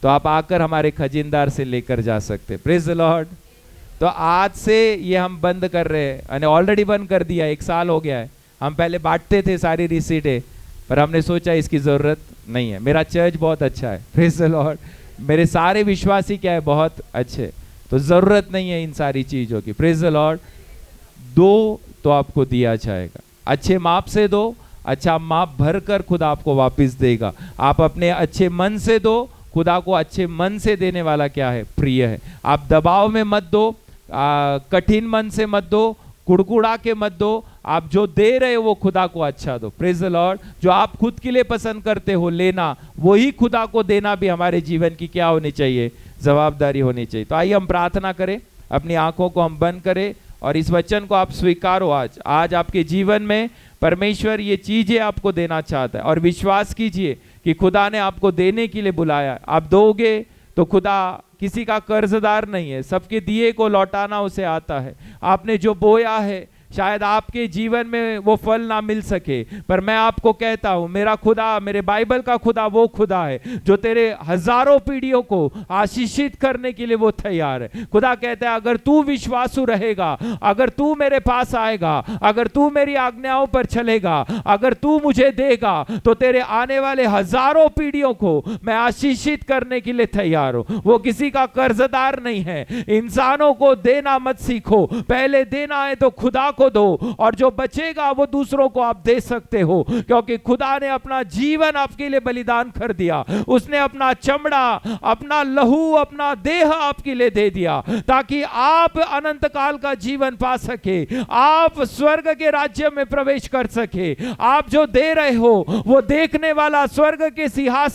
तो आप आकर हमारे खजीनदार से लेकर जा सकते। Praise the Lord. तो आज से ये हम बंद कर रहे हैं, यानी ऑलरेडी बंद कर दिया, 1 साल हो गया है। हम पहले बांटते थे सारी रिसीटें, पर हमने सोचा इसकी जरूरत नहीं है। मेरा चर्च बहुत अच्छा है, प्रेज द लॉर्ड। मेरे सारे विश्वासी क्या है, बहुत अच्छे, तो जरूरत नहीं है इन सारी चीजों की। Praise the Lord. दो तो आपको दिया जाएगा, अच्छे माप से दो, अच्छा माप भर कर खुदा आपको वापस देगा। आप अपने अच्छे मन से दो, खुदा को अच्छे मन से देने वाला क्या है, प्रिय है। आप दबाव में मत दो, कठिन मन से मत दो, कुड़कुड़ा के मत दो। आप जो दे रहे हो वो खुदा को अच्छा दो। Praise the Lord. जो आप खुद के लिए पसंद करते हो लेना, वही खुदा को देना भी हमारे जीवन की क्या होनी चाहिए, जवाबदारी होनी चाहिए। तो आइए हम प्रार्थना करें, अपनी आंखों को हम बंद करें और इस वचन को आप स्वीकारो। आज आपके जीवन में परमेश्वर ये चीजें आपको देना चाहता है, और विश्वास कीजिए कि खुदा ने आपको देने के लिए बुलाया। आप दोगे तो खुदा किसी का कर्जदार नहीं है, सबके दिए को लौटाना उसे आता है। आपने जो बोया है शायद आपके जीवन में वो फल ना मिल सके, पर मैं आपको कहता हूं मेरा खुदा, मेरे बाइबल का खुदा वो खुदा है जो तेरे हजारों पीढ़ियों को आशीषित करने के लिए वो तैयार है। खुदा कहता है अगर तू विश्वासु रहेगा, अगर तू मेरे पास आएगा, अगर तू मेरी आज्ञाओं पर चलेगा, अगर तू मुझे देगा, तो तेरे आने वाले हजारों पीढ़ियों को मैं आशीषित करने के लिए तैयार हूं। वो किसी का कर्जदार नहीं है। इंसानों को देना मत सीखो, पहले देना है तो खुदा को दो, और जो बचेगा वो दूसरों को आप दे सकते हो, क्योंकि खुदा ने अपना जीवन आपके लिए बलिदान कर दिया। उसने अपना चमड़ा, अपना लहू, अपना देह आपके लिए दे दिया, ताकि आप अनंत काल का जीवन पा सके, आप स्वर्ग के राज्य में प्रवेश कर सके। आप जो दे रहे हो वो देखने वाला स्वर्ग के सिंहासन